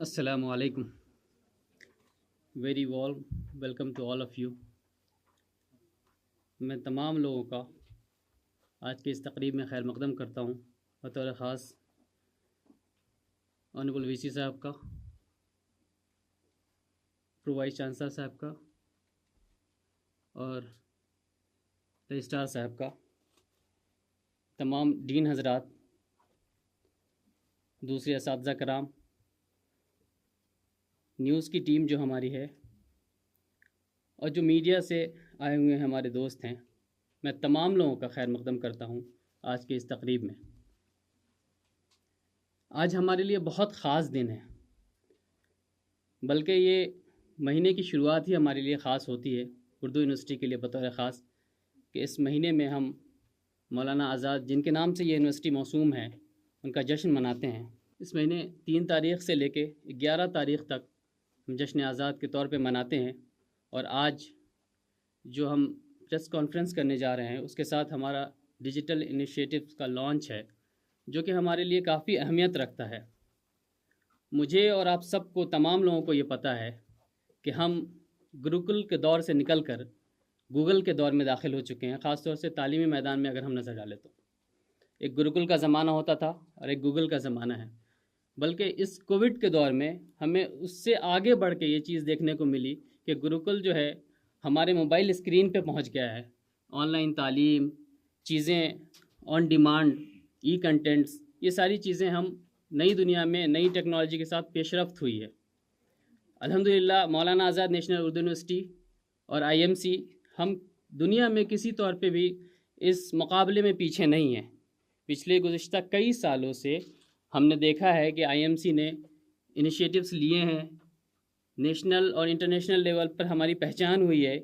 Assalamu alaikum. Very warm welcome to all of you. मैं तमाम लोगों का आज की इस तकरीब में खैर मकदम करता हूँ, बतौर ख़ास ऑनरेबल वीसी साहब का, प्रो वाइस चांसलर साहब का और रजिस्ट्रार साहब का, तमाम डीन हजरात, दूसरे असातिज़ा कराम, न्यूज़ की टीम जो हमारी है और जो मीडिया से आए हुए हमारे दोस्त हैं, मैं तमाम लोगों का खैर मकदम करता हूँ आज की इस तकरीब में। आज हमारे लिए बहुत ख़ास दिन है, बल्कि ये महीने की शुरुआत ही हमारे लिए ख़ास होती है उर्दू यूनिवर्सिटी के लिए बतौर ख़ास, कि इस महीने में हम मौलाना आज़ाद, जिनके नाम से ये यूनिवर्सिटी मौसूम है, उनका जश्न मनाते हैं। इस महीने 3 तारीख़ से लेके 11 तारीख़ तक हम जश्न आज़ाद के तौर पे मनाते हैं। और आज जो हम प्रेस कॉन्फ्रेंस करने जा रहे हैं, उसके साथ हमारा डिजिटल इनिशिएटिव का लॉन्च है, जो कि हमारे लिए काफ़ी अहमियत रखता है। मुझे और आप सबको, तमाम लोगों को ये पता है कि हम गुरुकुल के दौर से निकल कर गूगल के दौर में दाखिल हो चुके हैं। ख़ास तौर से तालीमी मैदान में अगर हम नज़र डालें तो एक गुरुकुल का ज़माना होता था और एक गूगल का ज़माना है। बल्कि इस कोविड के दौर में हमें उससे आगे बढ़ के ये चीज़ देखने को मिली कि गुरुकुल जो है हमारे मोबाइल स्क्रीन पे पहुंच गया है। ऑनलाइन तालीम, चीज़ें ऑन डिमांड, ई कंटेंट्स, ये सारी चीज़ें हम नई दुनिया में नई टेक्नोलॉजी के साथ पेशरफ्त हुई है। अल्हम्दुलिल्लाह मौलाना आज़ाद नेशनल उर्दू यूनिवर्सिटी और आईएमसी, हम दुनिया में किसी तौर पे भी इस मुकाबले में पीछे नहीं हैं। पिछले गुज़िश्ता कई सालों से हमने देखा है कि आईएमसी ने इनिशिएटिव्स लिए हैं, नेशनल और इंटरनेशनल लेवल पर हमारी पहचान हुई है,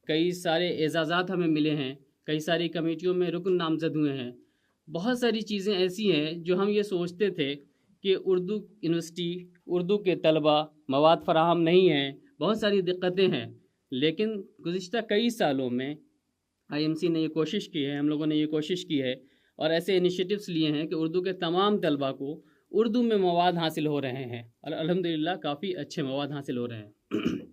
कई सारे एजाज़ात हमें मिले हैं, कई सारी कमेटियों में रुकन नामज़द हुए हैं। बहुत सारी चीज़ें ऐसी हैं जो हम ये सोचते थे कि उर्दू यूनिवर्सिटी, उर्दू के तलबा, मवाद फ़राहम नहीं हैं, बहुत सारी दिक्कतें हैं। लेकिन गुज़िश्ता कई सालों में आईएमसी ने ये कोशिश की है, हम लोगों ने ये कोशिश की है और ऐसे इनिशिएटिव्स लिए हैं कि उर्दू के तमाम तलबा को उर्दू में मवाद हासिल हो रहे हैं और अल्हम्दुलिल्लाह काफ़ी अच्छे मवाद हासिल हो रहे हैं।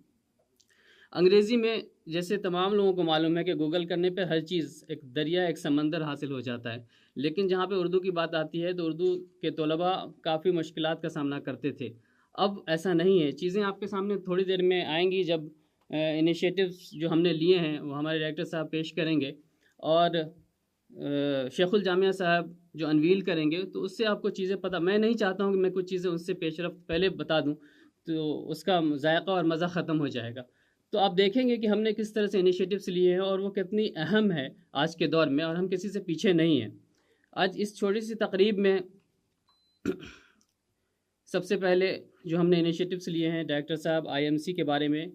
अंग्रेज़ी में जैसे तमाम लोगों को मालूम है कि गूगल करने पर हर चीज़ एक दरिया, एक समंदर हासिल हो जाता है, लेकिन जहाँ पे उर्दू की बात आती है तो उर्दू के तलबा काफ़ी मुश्किलात का सामना करते थे। अब ऐसा नहीं है, चीज़ें आपके सामने थोड़ी देर में आएंगी जब इनिशिएटिव्स जो हमने लिए हैं वो हमारे डायरेक्टर साहब पेश करेंगे और शेखुल जामिया साहब जो अनवील करेंगे, तो उससे आपको चीज़ें पता। मैं नहीं चाहता हूँ कि मैं कुछ चीज़ें उनसे पेशरफ्त पहले बता दूँ तो उसका जायका और मज़ा ख़त्म हो जाएगा। तो आप देखेंगे कि हमने किस तरह से इनिशिएटिव्स लिए हैं और वो कितनी अहम है आज के दौर में, और हम किसी से पीछे नहीं हैं। आज इस छोटी सी तकरीब में सबसे पहले जो हमने इनिशिएटिव्स लिए हैं, डायरेक्टर साहब आईएमसी के बारे में,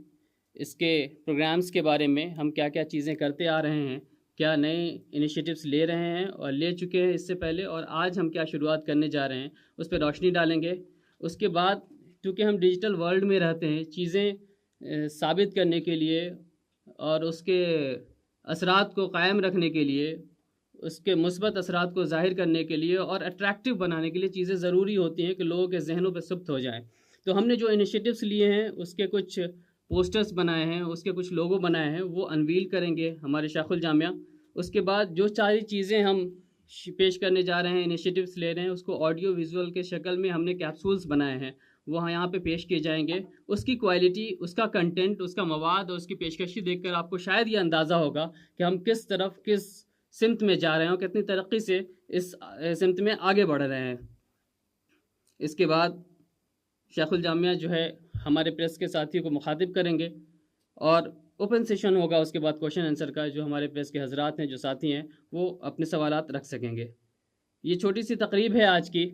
इसके प्रोग्राम्स के बारे में, हम क्या क्या चीज़ें करते आ रहे हैं, क्या नए इनिशिएटिव्स ले रहे हैं और ले चुके हैं इससे पहले, और आज हम क्या शुरुआत करने जा रहे हैं, उस पर रोशनी डालेंगे। उसके बाद चूँकि हम डिजिटल वर्ल्ड में रहते हैं, चीज़ें साबित करने के लिए और उसके असरात को कायम रखने के लिए, उसके मुस्बत असरात को ज़ाहिर करने के लिए और अट्रैक्टिव बनाने के लिए चीज़ें ज़रूरी होती हैं कि लोगों के जहनों पर सुप्त हो जाएं। तो हमने जो इनिशिएटिव्स लिए हैं उसके कुछ पोस्टर्स बनाए हैं, उसके कुछ लोगो बनाए हैं, वो अनवील करेंगे हमारे शाखुल जामिया। उसके बाद जो सारी चीज़ें हम पेश करने जा रहे हैं, इनिशिएटिव्स ले रहे हैं, उसको ऑडियो विजुअल के शक्ल में हमने कैप्सूल्स बनाए हैं, वो यहाँ पे पेश किए जाएंगे। उसकी क्वालिटी, उसका कंटेंट, उसका मवाद और उसकी पेशकशी देखकर आपको शायद ये अंदाज़ा होगा कि हम किस तरफ, किस सिमत में जा रहे हैं और कितनी तरक्की से इस सिमत में आगे बढ़ रहे हैं। इसके बाद शेखुल जामिया जो है हमारे प्रेस के साथियों को मुखातिब करेंगे और ओपन सेशन होगा। उसके बाद क्वेश्चन आंसर का, जो हमारे प्रेस के हजरात हैं, जो साथी हैं, वो अपने सवालात रख सकेंगे। ये छोटी सी तकरीब है आज की,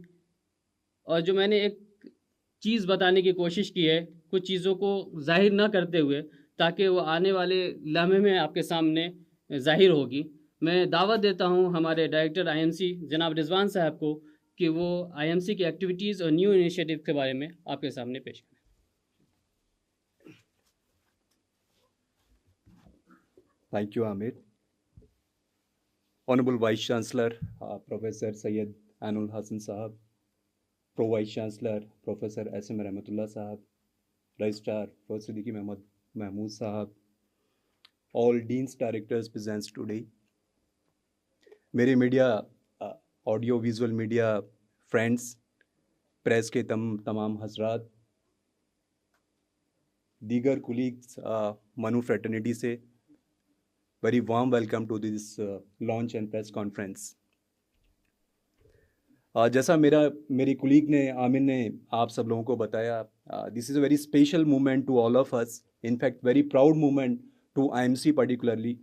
और जो मैंने एक चीज़ बताने की कोशिश की है, कुछ चीज़ों को जाहिर ना करते हुए, ताकि वो आने वाले लम्हे में आपके सामने ज़ाहिर होगी। मैं दावत देता हूँ हमारे डायरेक्टर आईएमसी जनाब रिजवान साहब को कि वो आईएमसी की एक्टिविटीज़ और न्यू इनिशिएटिव के बारे में आपके सामने पेश करें। Thank you, Amir. Honorable Vice Chancellor, Professor Syed Anul Hasan Sahab, pro vice chancellor professor SM Rahmatullah sahab, registrar professor Siddiqui Mahmood sahab, all deans directors presents today, मेरे media audio visual media friends, press के तमाम हजरात, दीगर कुलीग्स मनु फ्रेटर्निटी से very warm welcome to this launch and press conference. जैसा मेरी colleague ने आमिर ने आप सब लोगों को बताया, this is a very special moment to all of us, in fact very proud moment to IMC particularly.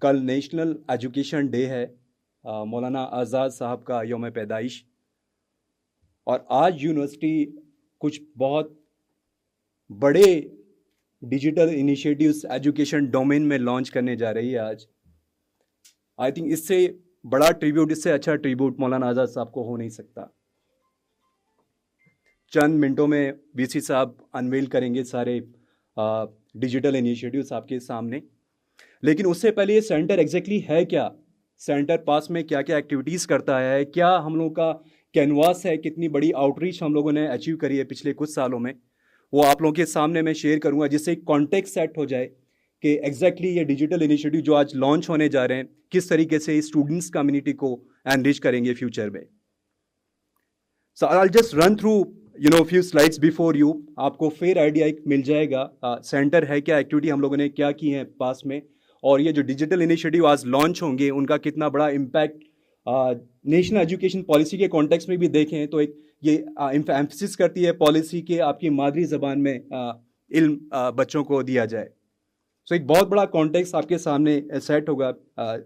कल नेशनल एजुकेशन डे है, मौलाना आज़ाद साहब का यौम पैदाइश, और आज यूनिवर्सिटी कुछ बहुत बड़े डिजिटल इनिशिएटिव्स एजुकेशन डोमेन में लॉन्च करने जा रही है आज। आई थिंक इससे बड़ा ट्रिब्यूट, इससे अच्छा ट्रिब्यूट मौलाना आज़ाद साहब को हो नहीं सकता। चंद मिनटों में VC साहब अनवेल करेंगे सारे डिजिटल इनिशिएटिव्स आपके सामने, लेकिन उससे पहले ये सेंटर एग्जैक्टली है क्या, सेंटर पास में क्या क्या एक्टिविटीज़ करता है, क्या हम लोगों का कैनवास है, कितनी बड़ी आउटरीच हम लोगों ने अचीव करी है पिछले कुछ सालों में, वो आप लोगों के सामने मैं शेयर करूंगा, जिससे एक कॉन्टेक्स्ट सेट हो जाए कि एग्जैक्टली ये डिजिटल इनिशिएटिव जो आज लॉन्च होने जा रहे हैं किस तरीके से स्टूडेंट्स कम्युनिटी को एनरिच करेंगे फ्यूचर में। So I will just run through few slides before you, आपको फेयर आइडिया एक मिल जाएगा सेंटर है क्या, एक्टिविटी हम लोगों ने क्या की है पास में, और ये जो डिजिटल इनिशिएटिव आज लॉन्च होंगे उनका कितना बड़ा इम्पैक्ट नेशनल एजुकेशन पॉलिसी के कॉन्टेक्स्ट में भी देखें तो एक ये एम्फसिस करती है पॉलिसी के आपकी मादरी ज़बान में इल्म बच्चों को दिया जाए। सो एक बहुत बड़ा कॉन्टेक्स्ट आपके सामने सेट होगा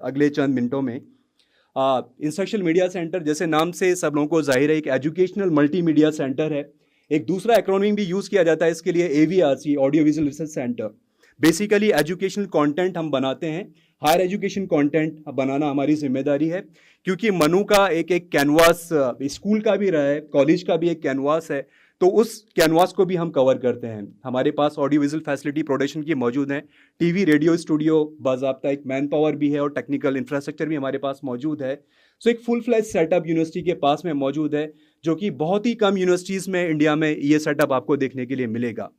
अगले चंद मिनटों में। इंस्ट्रक्शनल मीडिया सेंटर जैसे नाम से सब लोगों को जाहिर है एक एजुकेशनल मल्टीमीडिया सेंटर है। एक दूसरा एक्रोनिम भी यूज़ किया जाता है इसके लिए, AVRC, audio visual research centre. Basically educational content हम बनाते हैं, हायर एजुकेशन कंटेंट बनाना हमारी जिम्मेदारी है, क्योंकि मनु का एक कैनवास स्कूल का भी रहा है, कॉलेज का भी एक कैनवास है, तो उस कैनवास को भी हम कवर करते हैं। हमारे पास ऑडियो विजुअल फैसिलिटी प्रोडक्शन की मौजूद है, TV रेडियो स्टूडियो बाज़ाब्ता, एक मैन पावर भी है और टेक्निकल इंफ्रास्ट्रक्चर भी हमारे पास मौजूद है। सो एक फुल फ्लैश सेटअप यूनिवर्सिटी के पास में मौजूद है, जो कि बहुत ही कम यूनिवर्सिटीज़ में इंडिया में ये सेटअप आपको देखने के लिए मिलेगा,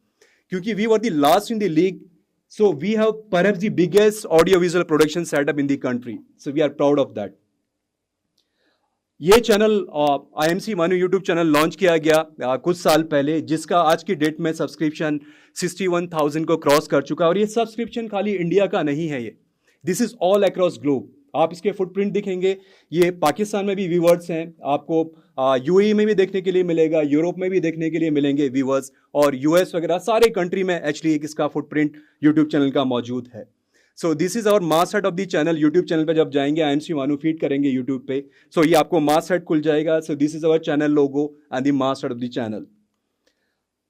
क्योंकि we were the last in the league. So we have perhaps the biggest audiovisual production setup in the country. So we are proud of that. ये channel IMC Manu YouTube channel launch किया गया कुछ साल पहले, जिसका आज की डेट में सब्सक्रिप्शन 61,000 को क्रॉस कर चुका है। और ये सब्सक्रिप्शन खाली इंडिया का नहीं है, ये this is all across globe. आप इसके फुटप्रिंट दिखेंगे, ये पाकिस्तान में भी व्यूवर्स हैं, आपको UAE में भी देखने के लिए मिलेगा, यूरोप में भी देखने के लिए मिलेंगे व्यूवर्स, और US वगैरह सारे कंट्री में एक्चुअली एक इसका फुटप्रिंट यूट्यूब चैनल का मौजूद है। So this is our masthead of the channel. YouTube channel पे जब जाएंगे IMC मनु फीड करेंगे यूट्यूब पे, सो ये आपको मास हेड खुल जाएगा। So this is our channel logo and the masthead of the channel.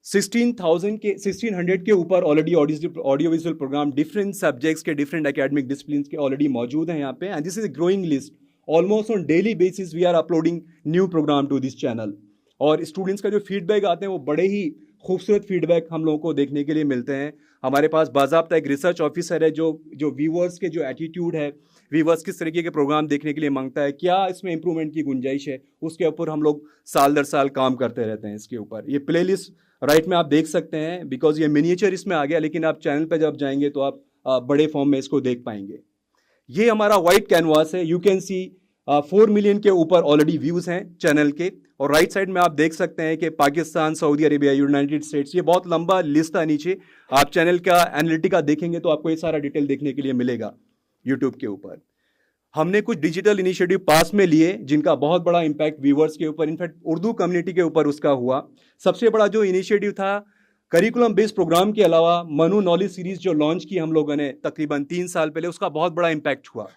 1600 के ऊपर already audio visual programme different subjects के, डिफरेंट एकेडमिक डिसिप्लिन के ऑलरेडी मौजूद हैं यहाँ पे, and this is a growing list. Almost on daily basis we are uploading new programme to this channel, और students का जो फीडबैक आते हैं वो बड़े ही खूबसूरत फीडबैक हम लोगों को देखने के लिए मिलते हैं। हमारे पास बाज़ाब्ता एक रिसर्च ऑफिसर है जो व्यूवर्स के जो एटीट्यूड है, व्यूवर्स किस तरीके के प्रोग्राम देखने के लिए मांगता है, क्या इसमें इंप्रूवमेंट की गुंजाइश है, उसके ऊपर हम लोग साल दर साल काम करते रहते हैं इसके ऊपर। ये प्लेलिस्ट राइट में आप देख सकते हैं, बिकॉज ये मिनिएचर इसमें आ गया, लेकिन आप चैनल पर जब जाएंगे तो आप बड़े फॉर्म में इसको देख पाएंगे। ये हमारा वाइट कैनवास है, यू कैन सी 4 मिलियन के ऊपर ऑलरेडी व्यूज़ हैं चैनल के, और राइट साइड में आप देख सकते हैं कि Pakistan, Saudi Arabia, United states, ये बहुत लंबा लिस्ट है नीचे। आप चैनल का एनालिटिका देखेंगे तो आपको ये सारा डिटेल देखने के लिए मिलेगा यूट्यूब के ऊपर। हमने कुछ डिजिटल इनिशिएटिव पास में लिए जिनका बहुत बड़ा इम्पैक्ट व्यूवर्स के ऊपर, इनफैक्ट उर्दू कम्युनिटी के ऊपर उसका हुआ। सबसे बड़ा जो इनिशिएटिव था, करिकुलम बेस्ड प्रोग्राम के अलावा मनु नॉलेज सीरीज जो लॉन्च की हम लोगों ने तकरीबन 3 साल पहले, उसका बहुत बड़ा इम्पैक्ट हुआ।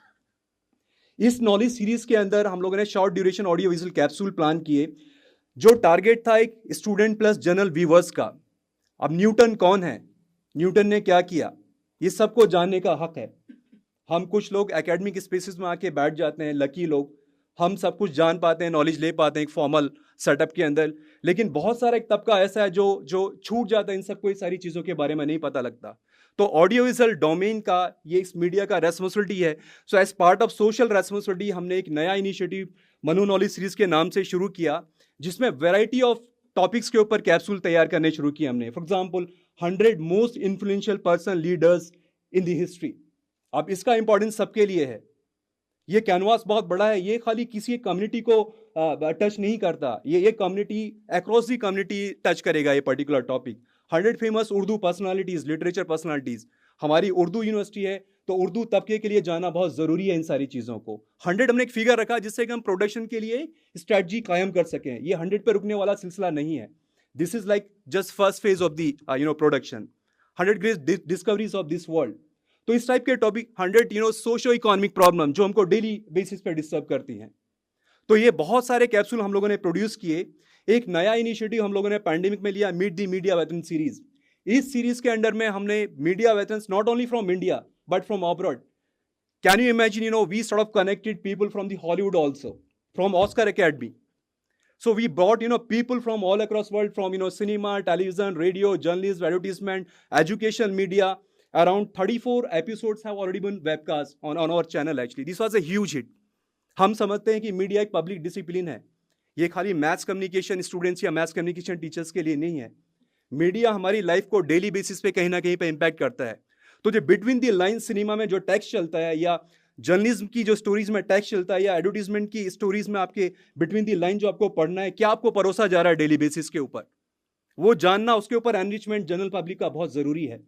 इस नॉलेज सीरीज के अंदर हम लोगों ने short duration audio visual capsule plan किए, जो टारगेट था एक स्टूडेंट प्लस जनरल व्यूवर्स का। अब न्यूटन कौन है, न्यूटन ने क्या किया, ये सबको जानने का हक है। हम कुछ लोग एकेडमिक स्पेसिस में आके बैठ जाते हैं, लकी लोग, हम सब कुछ जान पाते हैं, नॉलेज ले पाते हैं एक फॉर्मल सेटअप के अंदर, लेकिन बहुत सारा एक तबका ऐसा है जो छूट जाता है, इन सबको ये सारी चीज़ों के बारे में नहीं पता लगता। तो ऑडियो विजुअल डोमेन का ये इस मीडिया का रेस्पॉन्सिबिलिटी है। So as part of social responsibility हमने एक नया इनिशिएटिव मनु नॉलेज सीरीज के नाम से शुरू किया, जिसमें वैरायटी ऑफ टॉपिक्स के ऊपर कैप्सूल तैयार करने शुरू किए हमने। For example 100 most influential person leaders in the history. अब इसका इंपॉर्टेंस सबके लिए है। ये कैनवास बहुत बड़ा है, ये खाली किसी कम्युनिटी को टच नहीं करता, ये community across the community touch करेगा ये particular topic. 100 famous Urdu personalities, literature personalities. हमारी उर्दू यूनिवर्सिटी है तो उर्दू तबके के लिए जाना बहुत जरूरी है इन सारी चीजों को। 100 हमने एक फिगर रखा जिससे कि हम प्रोडक्शन के लिए स्ट्रेटजी कायम कर सकें। ये 100 पे रुकने वाला सिलसिला नहीं है। This is like just first phase of the production. 100 great discoveries of this world. तो इस टाइप के टॉपिक 100 सोशो इकोनॉमिक प्रॉब्लम जो हमको डेली बेसिस पे डिस्टर्ब करती हैं। तो ये बहुत सारे कैप्सूल हम लोगों ने प्रोड्यूस किए। एक नया इनिशिएटिव हम लोगों ने पैंडेमिक में लिया, meet the media veteran series. इस सीरीज के अंडर में हमने media veterans not only from India but from abroad. Can you imagine, we sort of connected people from the Hollywood also, from Oscar Academy. So we brought, people from all across world, from, cinema, television, radio, journalism, advertisement, education, media. Around 34 episodes have already been webcast on our channel actually. This was a huge hit. हम समझते हैं कि media एक public discipline है। ये खाली maths communication students या maths communication teachers के लिए नहीं है। मीडिया हमारी लाइफ को डेली बेसिस पे कहीं ना कहीं पे इम्पैक्ट करता है। तो जो बिटवीन द लाइन सिनेमा में जो टेक्स्ट चलता है, या जर्नलिज्म की जो स्टोरीज में टेक्स्ट चलता है, या एडवर्टीजमेंट की स्टोरीज में आपके बिटवीन द लाइन जो आपको पढ़ना है, क्या आपको परोसा जा रहा है डेली बेसिस के ऊपर, वो जानना, उसके ऊपर एनरिचमेंट जनरल पब्लिक का बहुत जरूरी है।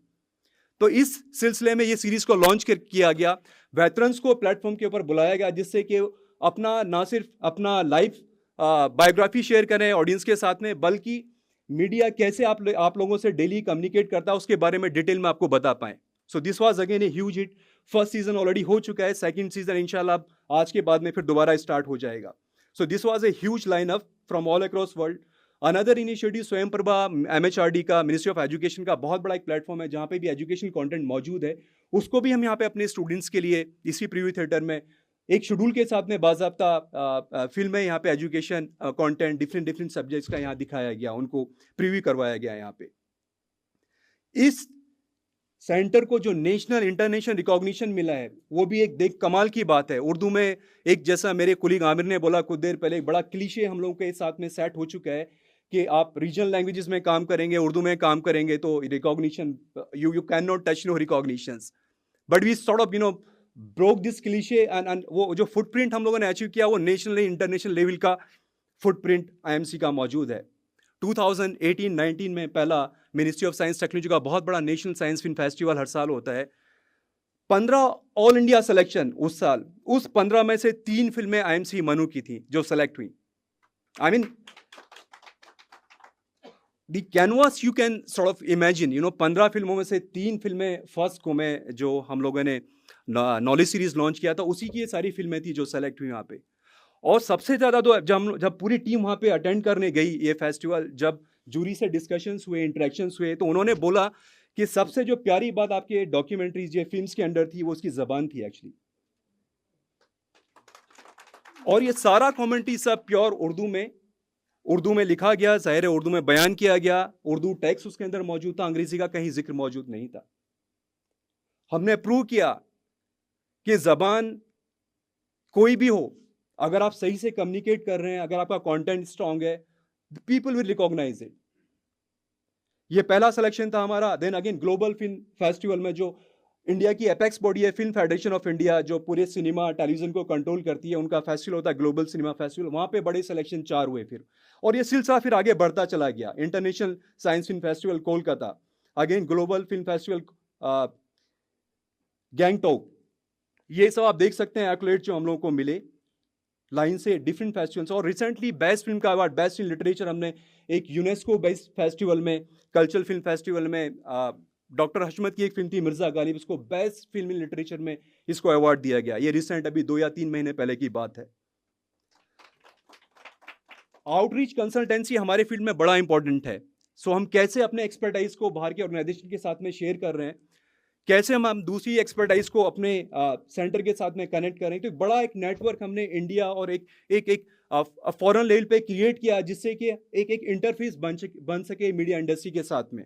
तो इस सिलसिले में ये सीरीज को लॉन्च किया गया। वेटरन्स को प्लेटफॉर्म के ऊपर बुलाया गया जिससे कि अपना ना सिर्फ अपना लाइफ बायोग्राफी शेयर करें ऑडियंस के साथ में, बल्कि मीडिया कैसे आप लोगों से डेली कम्युनिकेट करता है उसके बारे में डिटेल में आपको बता पाएं। So this was again a huge hit. First season already हो चुका है, सेकंड सीजन इंशाल्लाह आज के बाद में फिर दोबारा स्टार्ट हो जाएगा। So this was a huge lineup from all across world. Another initiative स्वयं प्रभा MHRD का, मिनिस्ट्री ऑफ एजुकेशन का बहुत बड़ा एक प्लेटफॉर्म है जहाँ पे भी एजुकेशनल कंटेंट मौजूद है। उसको भी हम यहाँ पे अपने स्टूडेंट्स के लिए इसी प्रीव्यू थिएटर में एक शेड्यूल के साथ में बाज़ाब्ता फिल्म है यहाँ पे एजुकेशन कंटेंट डिफरेंट सब्जेक्ट्स का यहाँ दिखाया गया, उनको प्रीव्यू करवाया गया यहाँ पे। इस सेंटर को जो नेशनल इंटरनेशनल रिकॉग्निशन मिला है वो भी एक देख कमाल की बात है। उर्दू में एक, जैसा मेरे कुलीग आमिर ने बोला कुछ देर पहले, एक बड़ा क्लीशे हम लोगों के साथ में सेट हो चुका है कि आप रीजनल लैंग्वेजेस में काम करेंगे, उर्दू में काम करेंगे तो recognition, you can not touch no recognitions. But we sort of broke this cliche and वो जो फुटप्रिंट हम लोगों ने अचीव किया वो नेशनल इंटरनेशनल लेवल का फुटप्रिंट IMC का मौजूद है। 2018-19 में पहला मिनिस्ट्री ऑफ साइंस टेक्नोलॉजी का बहुत बड़ा नेशनल साइंस फिल्म फेस्टिवल हर साल होता है। 15 ऑल इंडिया सिलेक्शन उस साल, उस 15 में से 3 फिल्में IMC मनु की थी जो सेलेक्ट हुई। I mean the canvas you can sort of imagine, 15 फिल्मों में से 3 फिल्में फर्स्ट को में जो हम लोगों ने नॉलेज सीरीज लॉन्च किया था उसी की ये सारी फिल्में थी जो सेलेक्ट हुई वहाँ पे। और सबसे ज़्यादा तो जब पूरी टीम वहाँ पे अटेंड करने गई ये फेस्टिवल, जब जूरी से डिस्कशंस हुए, इंटरेक्शंस हुए, तो उन्होंने बोला कि सबसे जो प्यारी बात आपके डॉक्यूमेंट्रीज या फिल्म्स के अंदर थी वो उसकी ज़बान थी एक्चुअली। और ये सारा कमेंट्री सब प्योर उर्दू में लिखा गया, ज़ाहिर है उर्दू में बयान किया गया, उर्दू टेक्स्ट उसके अंदर मौजूद था, अंग्रेजी का कहीं जिक्र मौजूद नहीं था। हमने प्रूव किया कि ज़बान कोई भी हो, अगर आप सही से कम्युनिकेट कर रहे हैं, अगर आपका कंटेंट स्ट्रांग है, पीपल विल रिकॉग्नाइज इट। ये पहला सिलेक्शन था हमारा। Then again global film festival में जो इंडिया की एपेक्स बॉडी है, फिल्म फेडरेशन ऑफ इंडिया, जो पूरे सिनेमा टेलीविजन को कंट्रोल करती है, उनका फेस्टिवल होता है ग्लोबल सिनेमा फेस्टिवल। वहाँ पे बड़े सिलेक्शन 4 हुए फिर, और ये सिलसिला फिर आगे बढ़ता चला गया। International science film festival Kolkata, again global film festival Gangtok. ये सब आप देख सकते हैं एक्colades जो हम लोगों को मिले लाइन से डिफरेंट फेस्टिवल्स। और रिसेंटली बेस्ट फिल्म का अवार्ड, बेस्ट इन लिटरेचर, हमने एक यूनेस्को बेस्ट फेस्टिवल में, कल्चरल फिल्म फेस्टिवल में, डॉक्टर हशमत की एक फिल्म थी मिर्जा गालिब, इसको बेस्ट फिल्म इन लिटरेचर में इसको अवार्ड दिया गया। ये रिसेंट अभी 2 या 3 महीने पहले की बात है। आउटरीच कंसल्टेंसी हमारे फील्ड में बड़ा इंपॉर्टेंट है। सो हम कैसे अपने एक्सपर्टाइज को बाहर के ऑर्गेनाइजेशन के साथ में शेयर कर रहे हैं, कैसे हम दूसरी एक्सपर्टाइज को अपने सेंटर के साथ में कनेक्ट करें। तो बड़ा एक नेटवर्क हमने इंडिया और एक फॉरेन लेवल पे क्रिएट किया जिससे कि एक इंटरफेस बन सके मीडिया इंडस्ट्री के साथ में।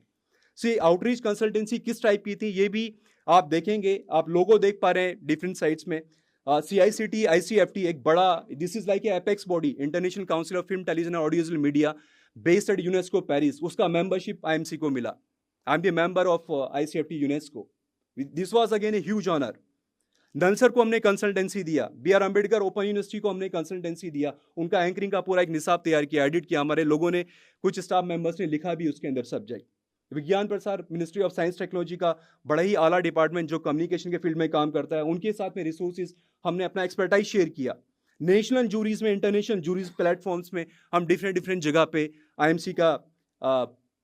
से आउटरीच कंसल्टेंसी किस टाइप की थी ये भी आप देखेंगे, आप लोगो देख पा रहे हैं डिफरेंट साइट्स में। CICT ICFT एक बड़ा, this is like a apex body, international council of film television and audio visual media, based at UNESCO Paris, उसका मेंबरशिप IMC को मिला. I am the member of ICFT UNESCO. This was again a huge honour. NALSAR को हमने consultancy दिया, BR Ambedkar open university को हमने consultancy दिया, उनका एंकरिंग का पूरा एक निसाब तैयार किया, एडिट किया, हमारे लोगों ने, कुछ स्टाफ मेंबर्स ने लिखा भी उसके अंदर सब्जेक्ट. विज्ञान प्रसार मिनिस्ट्री ऑफ साइंस टेक्नोलॉजी का बड़ा ही आला डिपार्टमेंट जो कम्युनिकेशन के फील्ड में काम करता है, उनके साथ में रिसोर्सेज हमने अपना एक्सपर्टाइज शेयर किया. नेशनल जूरीज में, इंटरनेशनल जूरीज प्लेटफॉर्म्स में हम डिफरेंट जगह पे IMC का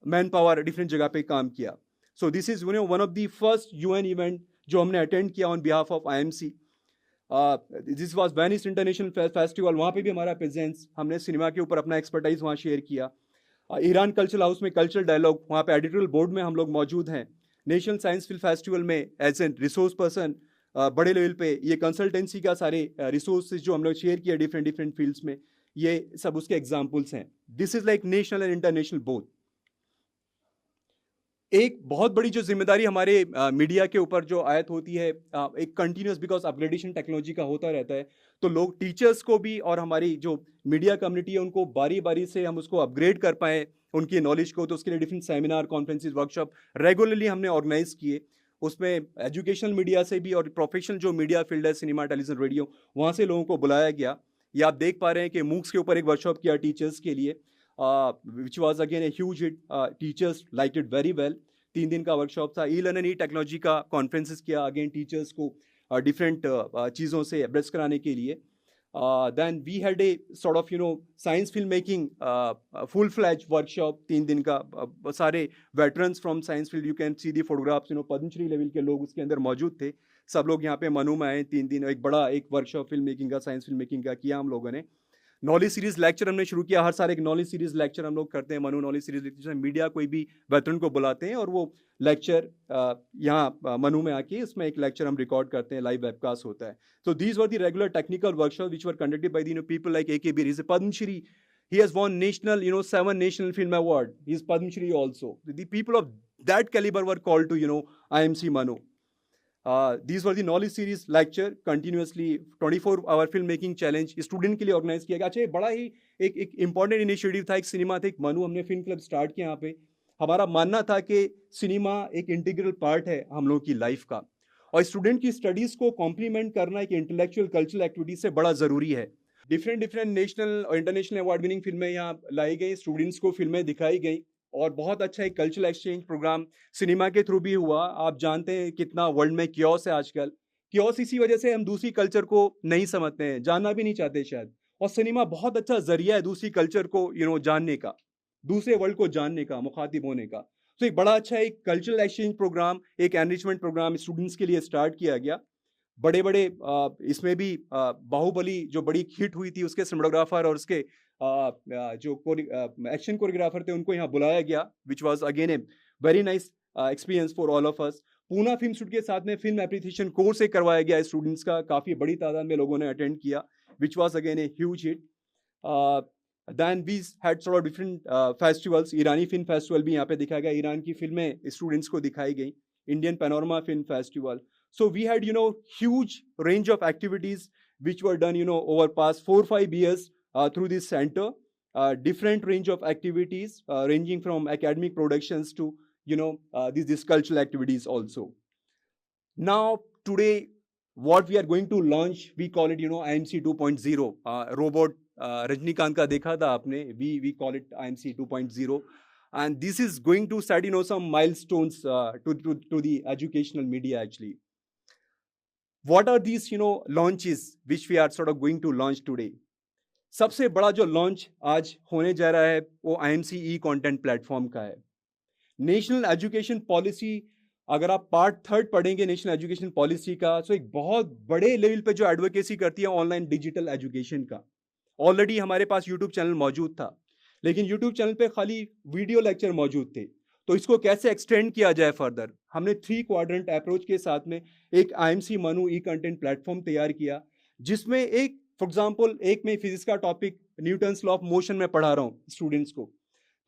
मैन पावर डिफरेंट जगह पे काम किया. सो this is one of the first UN event जो हमने अटेंड किया on behalf of IMC. This was Venice international festival, वहाँ पे भी हमारा प्रेजेंस, हमने सिनेमा के ऊपर अपना एक्सपर्टाइज वहाँ शेयर किया. ईरान कल्चरल हाउस में कल्चरल डायलॉग, वहाँ पे एडिटोरियल बोर्ड में हम लोग मौजूद हैं. नेशनल साइंस फिल्म फेस्टिवल में एज ए रिसोर्स पर्सन बड़े लेवल पे ये कंसल्टेंसी का सारे रिसोर्सेज जो हम लोग शेयर किया डिफरेंट फील्ड्स में, ये सब उसके एग्जाम्पल्स हैं. This is like national and international both. एक बहुत बड़ी जो जिम्मेदारी हमारे मीडिया के ऊपर जो आयत होती है, एक कंटिन्यूस, बिकॉज अपग्रेडेशन टेक्नोलॉजी का होता रहता है, तो लोग टीचर्स को भी और हमारी जो मीडिया कम्युनिटी है उनको बारी बारी से हम उसको अपग्रेड कर पाएँ उनकी नॉलेज को. तो उसके लिए different seminar, conferences, workshop regularly हमने ऑर्गेनाइज किए. उसमें एजुकेशनल मीडिया से भी और प्रोफेशनल जो मीडिया फील्ड है, सिनेमा, टेलीविजन, रेडियो, वहाँ से लोगों को बुलाया गया. ये आप देख पा रहे हैं कि मूक्स के ऊपर एक वर्कशॉप किया टीचर्स के लिए, which was again a huge hit. Teachers like it very well. 3 दिन का वर्कशॉप था. ई-लर्न ई टेक्नोलॉजी का कॉन्फ्रेंसेस किया, अगेन टीचर्स को डिफरेंट चीज़ों से एब्रेस्ट कराने के लिए. Then we had a sort of science film making full fledged workshop 3 दिन का. सारे veterans from science field, you can see the photographs, Padmashri level के लोग उसके अंदर मौजूद थे. सब लोग यहाँ पे मनु में आए. 3 दिन एक बड़ा एक वर्कशॉप फिल्म मेकिंग का, साइंस फिल्म मेकिंग का किया हम लोगों ने. नॉलेज सीरीज लेक्चर हमने शुरू किया. हर साल एक नॉलेज सीरीज लेक्चर हम लोग करते हैं. Manu knowledge series lecture, media कोई भी वेटरन को बुलाते हैं और वो लेक्चर यहाँ मनु में आके उसमें एक लेक्चर हम रिकॉर्ड करते हैं, लाइव वेबकास्ट होता है. So these were the regular technical workshop which were conducted by the people like AK Beer. He is a Padma Shri. He has won national, 7 national film award. He is Padma Shri also. The people of that caliber were called to, IMC Manu. These were the knowledge series lecture continuously 24-hour film making challenge student के लिए organise किया गया. अच्छा, ये बड़ा ही एक important initiative था. एक सिनेमा था, एक मनु, हमने फिल्म क्लब स्टार्ट किया यहाँ पे. हमारा मानना था कि सिनेमा एक इंटीग्रल पार्ट है हम लोगों की लाइफ का, और स्टूडेंट की स्टडीज को कॉम्प्लीमेंट करना एक इंटेलेक्चुअल कल्चरल एक्टिविटी से बड़ा जरूरी है. डिफरेंट नेशनल और इंटरनेशनल अवार्ड विनिंग फिल्में यहाँ लाई गई, स्टूडेंट्स को फिल्में दिखाई गई, और बहुत अच्छा एक कल्चरल एक्सचेंज प्रोग्राम सिनेमा के थ्रू भी हुआ. आप जानते हैं कितना वर्ल्ड में क्योस है आजकल. क्योस इसी वजह से हम दूसरी कल्चर को नहीं समझते हैं, जानना भी नहीं चाहते शायद, और सिनेमा बहुत अच्छा जरिया है दूसरी कल्चर को जानने का, दूसरे वर्ल्ड को जानने का, मुखातिब होने का. तो एक बड़ा अच्छा एक कल्चरल एक्सचेंज प्रोग्राम, एक एनरिचमेंट प्रोग्राम स्टूडेंट्स के लिए स्टार्ट किया गया. बड़े इसमें भी बाहुबली जो बड़ी हिट हुई थी, उसके सिनेमेटोग्राफर और उसके जो एक्शन कोरियोग्राफर थे उनको यहाँ बुलाया गया, विच was again a very nice experience for all of us. Poona film institute के साथ में फिल्म एप्रिसिएशन कोर्स एक करवाया गया स्टूडेंट्स का, काफ़ी बड़ी तादाद में लोगों ने अटेंड किया, which was again a huge hit. Then we had sort of different festivals. ईरानी फिल्म फेस्टिवल भी यहाँ पे दिखाया गया, ईरान की फिल्में स्टूडेंट्स को दिखाई गई. Indian panorama film festival. So we had, huge range of activities which were done, over past 4-5 years through this center. Different range of activities ranging from academic productions to, these cultural activities also. Now, today, what we are going to launch, we call it, IMC 2.0. Robot Rajnikant ka dekha tha aapne. We call it IMC 2.0. And this is going to set, some milestones to the educational media actually. What are these, launches which we are sort of going to launch today? सबसे बड़ा जो launch आज होने जा रहा है वो IMC e-content platform का है. नेशनल एजुकेशन पॉलिसी, अगर आप पार्ट 3 पढ़ेंगे नेशनल एजुकेशन पॉलिसी का, तो एक बहुत बड़े लेवल पे जो एडवोकेसी करती है ऑनलाइन डिजिटल एजुकेशन का. ऑलरेडी हमारे पास यूट्यूब चैनल मौजूद था, लेकिन यूट्यूब चैनल पे खाली वीडियो लेक्चर मौजूद थे. तो इसको कैसे एक्सटेंड किया जाए फर्दर, हमने 3 क्वाड्रेंट अप्रोच के साथ में एक IMC मनु ई कंटेंट प्लेटफॉर्म तैयार किया, जिसमें एक फॉर एग्जांपल एक में फिजिक्स का topic Newton's law of motion में पढ़ा रहा हूँ स्टूडेंट्स को,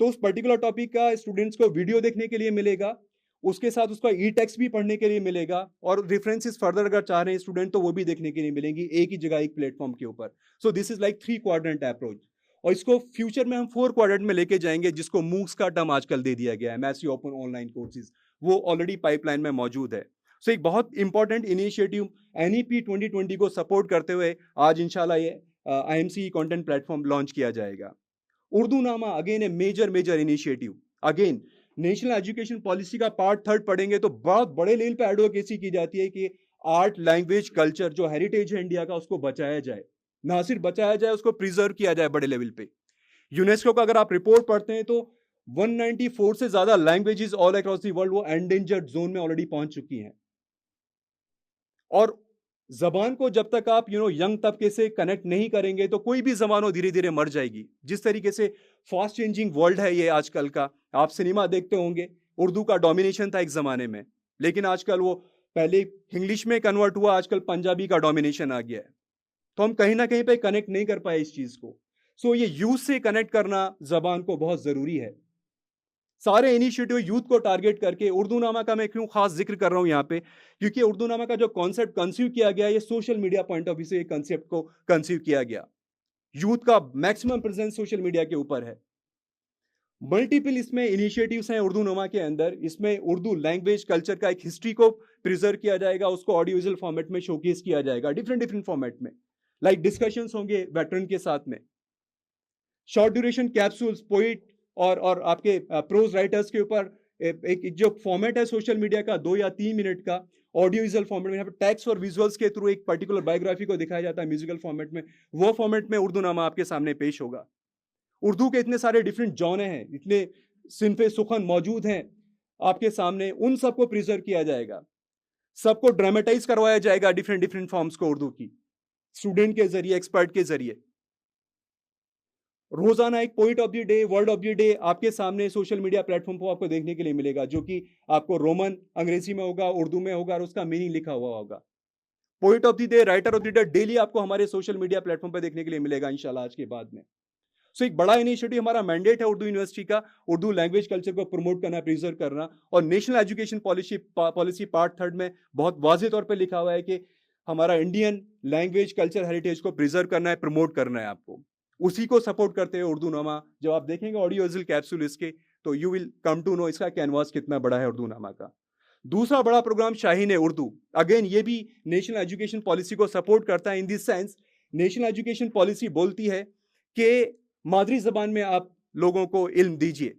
तो उस पर्टिकुलर टॉपिक का स्टूडेंट्स को वीडियो देखने के लिए मिलेगा, उसके साथ उसका ई टेक्स्ट भी पढ़ने के लिए मिलेगा, और रेफरेंसेस फर्दर अगर चाह रहे हैं स्टूडेंट तो वो भी देखने के लिए मिलेंगी एक ही जगह एक प्लेटफॉर्म के ऊपर। सो this is like 3 quadrant approach, और इसको फ्यूचर में हम 4 क्वाड्रेंट में लेके जाएंगे, जिसको मूक्स का टर्म आजकल दे दिया गया है, मैसिव ओपन ऑनलाइन कोर्सेज, वो ऑलरेडी पाइपलाइन में मौजूद है। सो एक बहुत इंपॉर्टेंट इनिशिएटिव एनईपी 2020 को सपोर्ट करते हुए आज इंशाल्लाह ये IMC कंटेंट प्लेटफॉर्म लॉन्च किया जाएगा। Urdu Nama again a major initiative, again national education policy का पार्ट 3 पढ़ेंगे तो बहुत बड़े लेवल पे एडवोकेसी की जाती है कि आर्ट, लैंग्वेज, कल्चर जो हेरिटेज है इंडिया का उसको बचाया जाए, ना सिर्फ बचाया जाए उसको प्रिजर्व किया जाए बड़े लेवल पे। यूनेस्को का अगर आप रिपोर्ट पढ़ते हैं तो 194 से ज्यादा languages all across the world वो एंडेंजर्ड जोन में ऑलरेडी पहुंच चुकी हैं। और जबान को जब तक आप यंग तबके से कनेक्ट नहीं करेंगे तो कोई भी जबान धीरे धीरे मर जाएगी। जिस तरीके से फास्ट चेंजिंग वर्ल्ड है ये आजकल का, आप सिनेमा देखते होंगे, उर्दू का डोमिनेशन था एक जमाने में, लेकिन आजकल वो पहले इंग्लिश में कन्वर्ट हुआ, आजकल पंजाबी का डोमिनेशन आ गया है। तो हम कहीं ना कहीं पे कनेक्ट नहीं कर पाए इस चीज को। सो ये यूथ से कनेक्ट करना जबान को बहुत जरूरी है। सारे इनिशिएटिव यूथ को टारगेट करके, उर्दू नामा का मैं क्यों खास जिक्र कर रहा हूं यहां पे, क्योंकि उर्दू नामा का जो कॉन्सेप्ट कंसीव किया गया, ये social media point of view से कॉन्सेप्ट को कंसीव किया गया। यूथ का मैक्सिमम प्रेजेंस सोशल मीडिया के ऊपर है। मल्टीपल इसमें इनिशिएटिव्स हैं उर्दू नामा के अंदर। इसमें उर्दू लैंग्वेज कल्चर का एक हिस्ट्री को प्रिजर्व किया जाएगा, उसको ऑडियो विजुअल फॉर्मेट में शोकेस किया जाएगा, डिफरेंट फॉर्मेट में, लाइक डिस्कशंस होंगे वेटरन के साथ में, शॉर्ट ड्यूरेशन कैप्सूल्स, पोइट और आपके प्रोज राइटर्स के ऊपर एक जो फॉर्मेट है सोशल मीडिया का 2 या 3 मिनट का ऑडियो विजुअल फॉर्मेट में, यहाँ पे टेक्स्ट और विजुअल्स के थ्रू एक पर्टिकुलर बायोग्राफी को दिखाया जाता है म्यूजिकल फॉर्मेट में, वो फॉर्मेट में उर्दू नामा आपके सामने पेश होगा। उर्दू के इतने सारे डिफरेंट जॉनर हैं, इतने सिनफे सुखन मौजूद हैं आपके सामने, उन सबको प्रिजर्व किया जाएगा, सबको ड्रामेटाइज करवाया जाएगा डिफरेंट फॉर्म्स को उर्दू की, स्टूडेंट के जरिए, एक्सपर्ट के जरिए। रोजाना एक poet of the day, word of the day आपके सामने सोशल मीडिया प्लेटफॉर्म पर आपको देखने के लिए मिलेगा, जो कि आपको रोमन अंग्रेजी में होगा, उर्दू में होगा, और उसका मीनिंग लिखा हुआ होगा। Poet of the day, writer of the day daily आपको हमारे सोशल मीडिया प्लेटफॉर्म पर देखने के लिए मिलेगा इंशाल्लाह आज के बाद में। सो एक बड़ा इनिशिएटिव हमारा मैंडेट है उर्दू यूनिवर्सिटी का, उर्दू लैंग्वेज कल्चर को प्रमोट करना, प्रिजर्व करना। और नेशनल एजुकेशन पॉलिसी पार्ट 3 में बहुत वाज़ेह तौर पे लिखा हुआ है कि हमारा इंडियन लैंग्वेज कल्चर हेरिटेज को प्रिजर्व करना है, प्रमोट करना है आपको। उसी को सपोर्ट करते हुए उर्दू नामा, जब आप देखेंगे ऑडियो विजुअल कैप्सूल इसके, तो you will come to know इसका कैनवास कितना बड़ा है उर्दू नामा का। दूसरा बड़ा प्रोग्राम शाहीन उर्दू, अगेन ये भी नेशनल एजुकेशन पॉलिसी को सपोर्ट करता है। In this sense national education policy बोलती है कि मादरी जबान में आप लोगों को इल्म दीजिए,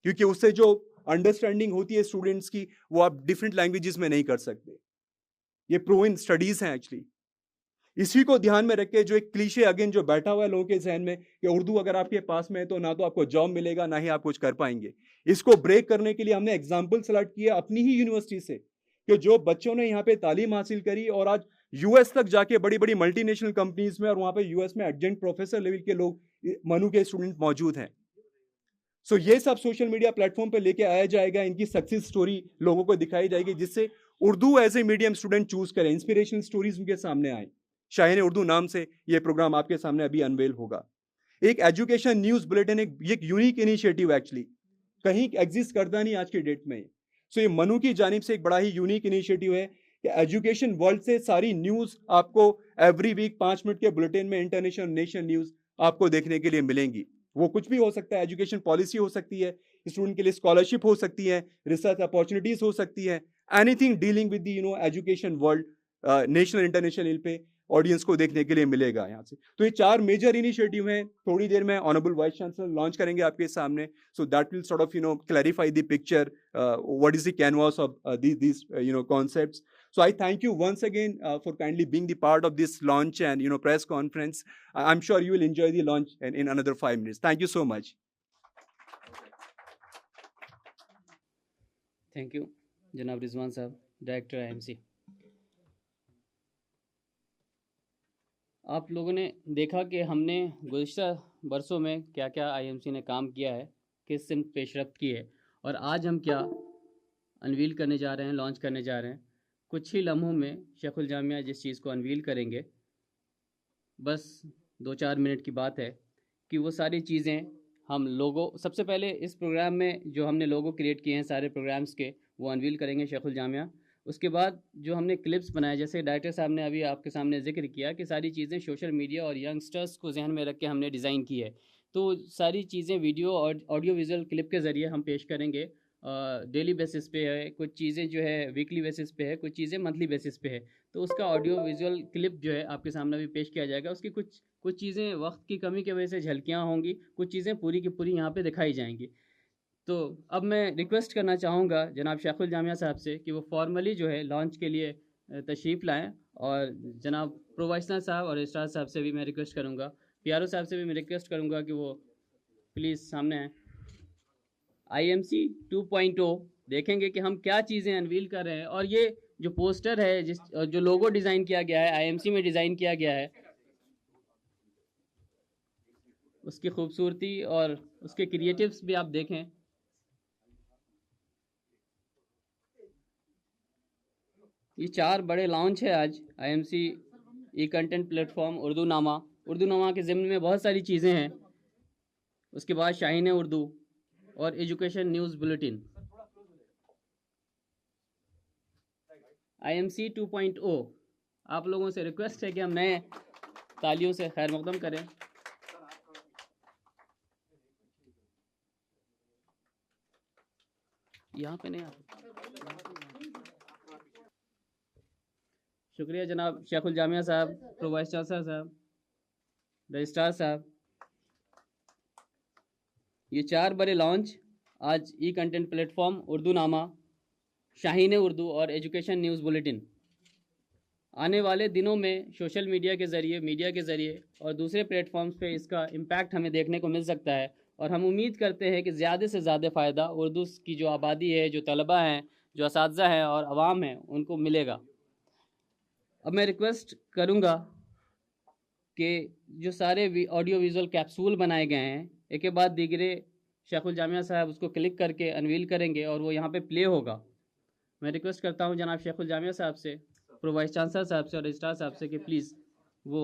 क्योंकि उससे जो अंडरस्टैंडिंग होती है स्टूडेंट्स की, वो आप डिफरेंट लैंग्वेजेस में नहीं कर सकते। ये प्रूवन स्टडीज हैं एक्चुअली। इसी को ध्यान में रख के जो एक क्लीशे अगेन जो बैठा हुआ है लोगों के जहन में कि उर्दू अगर आपके पास में है तो ना तो आपको जॉब मिलेगा, ना ही आप कुछ कर पाएंगे, इसको ब्रेक करने के लिए हमने एग्जाम्पल सेलेक्ट किया अपनी ही यूनिवर्सिटी से, कि जो बच्चों ने यहाँ पे तालीम हासिल करी और आज यूएस तक जाके बड़ी बड़ी मल्टीनेशनल कंपनीज में, और वहां पे यूएस में एडजंक्ट प्रोफेसर लेवल के लोग, मनु के स्टूडेंट मौजूद हैं। सो ये सब सोशल मीडिया प्लेटफॉर्म पे लेके आया जाएगा, इनकी सक्सेस स्टोरी लोगों को दिखाई जाएगी, जिससे Urdu as a medium student choose करें, इंस्पिरेशनल स्टोरीज उनके सामने आए। शाहीन उर्दू नाम से ये प्रोग्राम आपके सामने अभी अनवेल होगा। एक एजुकेशन न्यूज बुलेटिन, एक यूनिक इनिशिएटिव एक्चुअली कहीं एग्जिस्ट करता नहीं आज के डेट में। सो ये मनु की जानिब से एक बड़ा ही यूनिक इनिशिएटिव है कि एजुकेशन वर्ल्ड से सारी न्यूज आपको एवरी वीक 5 मिनट के बुलेटिन में इंटरनेशनल नेशन न्यूज आपको देखने के लिए मिलेंगी। वो कुछ भी हो सकता है, एजुकेशन पॉलिसी हो सकती है, स्टूडेंट के लिए स्कॉलरशिप हो सकती है, रिसर्च अपॉर्चुनिटीज हो सकती है, anything dealing with the education world, national international पे ऑडियंस को देखने के लिए मिलेगा यहाँ से। तो ये 4 मेजर इनिशिएटिव हैं, थोड़ी देर में ऑनरेबल वाइस चांसलर लॉन्च करेंगे आपके सामने। So that will sort of clarify the picture, what is the canvas of these concepts. So I thank you once again for kindly being the part of this launch and press conference. I'm sure you will enjoy the launch in another 5 minutes. Thank you so much. Thank you जनाब रिजवान साहब, director IMC। आप लोगों ने देखा कि हमने गुज़िश्ता बरसों में क्या क्या IMC ने काम किया है, किस सिमत पेशरफ्त की है, और आज हम क्या अनवील करने जा रहे हैं, लॉन्च करने जा रहे हैं। कुछ ही लम्हों में शेखुल जामिया जिस चीज़ को अनवील करेंगे, बस 2-4 मिनट की बात है कि वो सारी चीज़ें हम लोगों, सबसे पहले इस प्रोग्राम में जो हमने लोगो क्रिएट किए हैं सारे प्रोग्राम्स के, वो अनवील करेंगे शेखुल जामिया। उसके बाद जो हमने क्लिप्स बनाए, जैसे डायरेक्टर साहब ने अभी आपके सामने ज़िक्र किया कि सारी चीज़ें सोशल मीडिया और यंगस्टर्स को जहन में रख के हमने डिज़ाइन की है, तो सारी चीज़ें वीडियो और ऑडियो विजुअल क्लिप के ज़रिए हम पेश करेंगे। डेली बेसिस पे है, कुछ चीज़ें जो है वीकली बेसिस पे है, कुछ चीज़ें मंथली बेसिस पे है, तो उसका ऑडियो विजुअल क्लिप जो है आपके सामने भी पेश किया जाएगा। उसकी कुछ कुछ चीज़ें वक्त की कमी की वजह से झलकियाँ होंगी, कुछ चीज़ें पूरी की पूरी यहाँ पे दिखाई जाएंगी। तो अब मैं रिक्वेस्ट करना चाहूँगा जनाब शेखुल जामिया साहब से कि वो फॉर्मली जो है लॉन्च के लिए तशरीफ़ लाएँ, और जनाब प्रो वाइस चांसलर साहब और रजिस्ट्रार साहब से भी मैं रिक्वेस्ट करूँगा, पीआरओ साहब से भी मैं रिक्वेस्ट करूँगा कि वो प्लीज़ सामने आएँ। IMC 2.0 देखेंगे कि हम क्या चीज़ें अनवील कर रहे हैं, और ये जो पोस्टर है, जो लोगो डिज़ाइन किया गया है, IMC में डिज़ाइन किया गया है, उसकी खूबसूरती और उसके क्रिएटिव्स भी आप देखें। ये 4 बड़े लॉन्च है आज IMC ई कंटेंट प्लेटफॉर्म उर्दू नामा के ज़िम्न में बहुत सारी चीज़ें हैं। उसके बाद शाहीन उर्दू और एजुकेशन न्यूज़ बुलेटिन। IMC 2.0 आप लोगों से रिक्वेस्ट है कि हम नए तालियों से खैर मकदम करें। यहाँ पे नहीं आप, शुक्रिया जनाब शेखुल जामिया साहब, प्रो वाइस चांसलर साहब, रजिस्ट्रार साहब। ये 4 बड़े लॉन्च आज ई कंटेंट प्लेटफॉर्म उर्दू नामा, शाहीन उर्दू और एजुकेशन न्यूज़ बुलेटिन आने वाले दिनों में सोशल मीडिया के ज़रिए, मीडिया के ज़रिए और दूसरे प्लेटफॉर्म्स पे इसका इम्पैक्ट हमें देखने को मिल सकता है, और हम उम्मीद करते हैं कि ज़्यादा से ज़्यादा फ़ायदा उर्दू की जो आबादी है, जो तलबा हैं, जो असातिज़ा हैं और आवाम हैं, उनको मिलेगा। अब मैं रिक्वेस्ट करूँगा कि जो सारे ऑडियो विजुअल कैप्सूल बनाए गए हैं, एक के बाद दीगरे शेखुल जामिया साहब उसको क्लिक करके अनवील करेंगे और वो यहाँ पे प्ले होगा। मैं रिक्वेस्ट करता हूँ जनाब शेखुल जामिया साहब से, प्रो वाइस चांसलर साहब से और रजिस्ट्रार साहब से कि प्लीज़ वो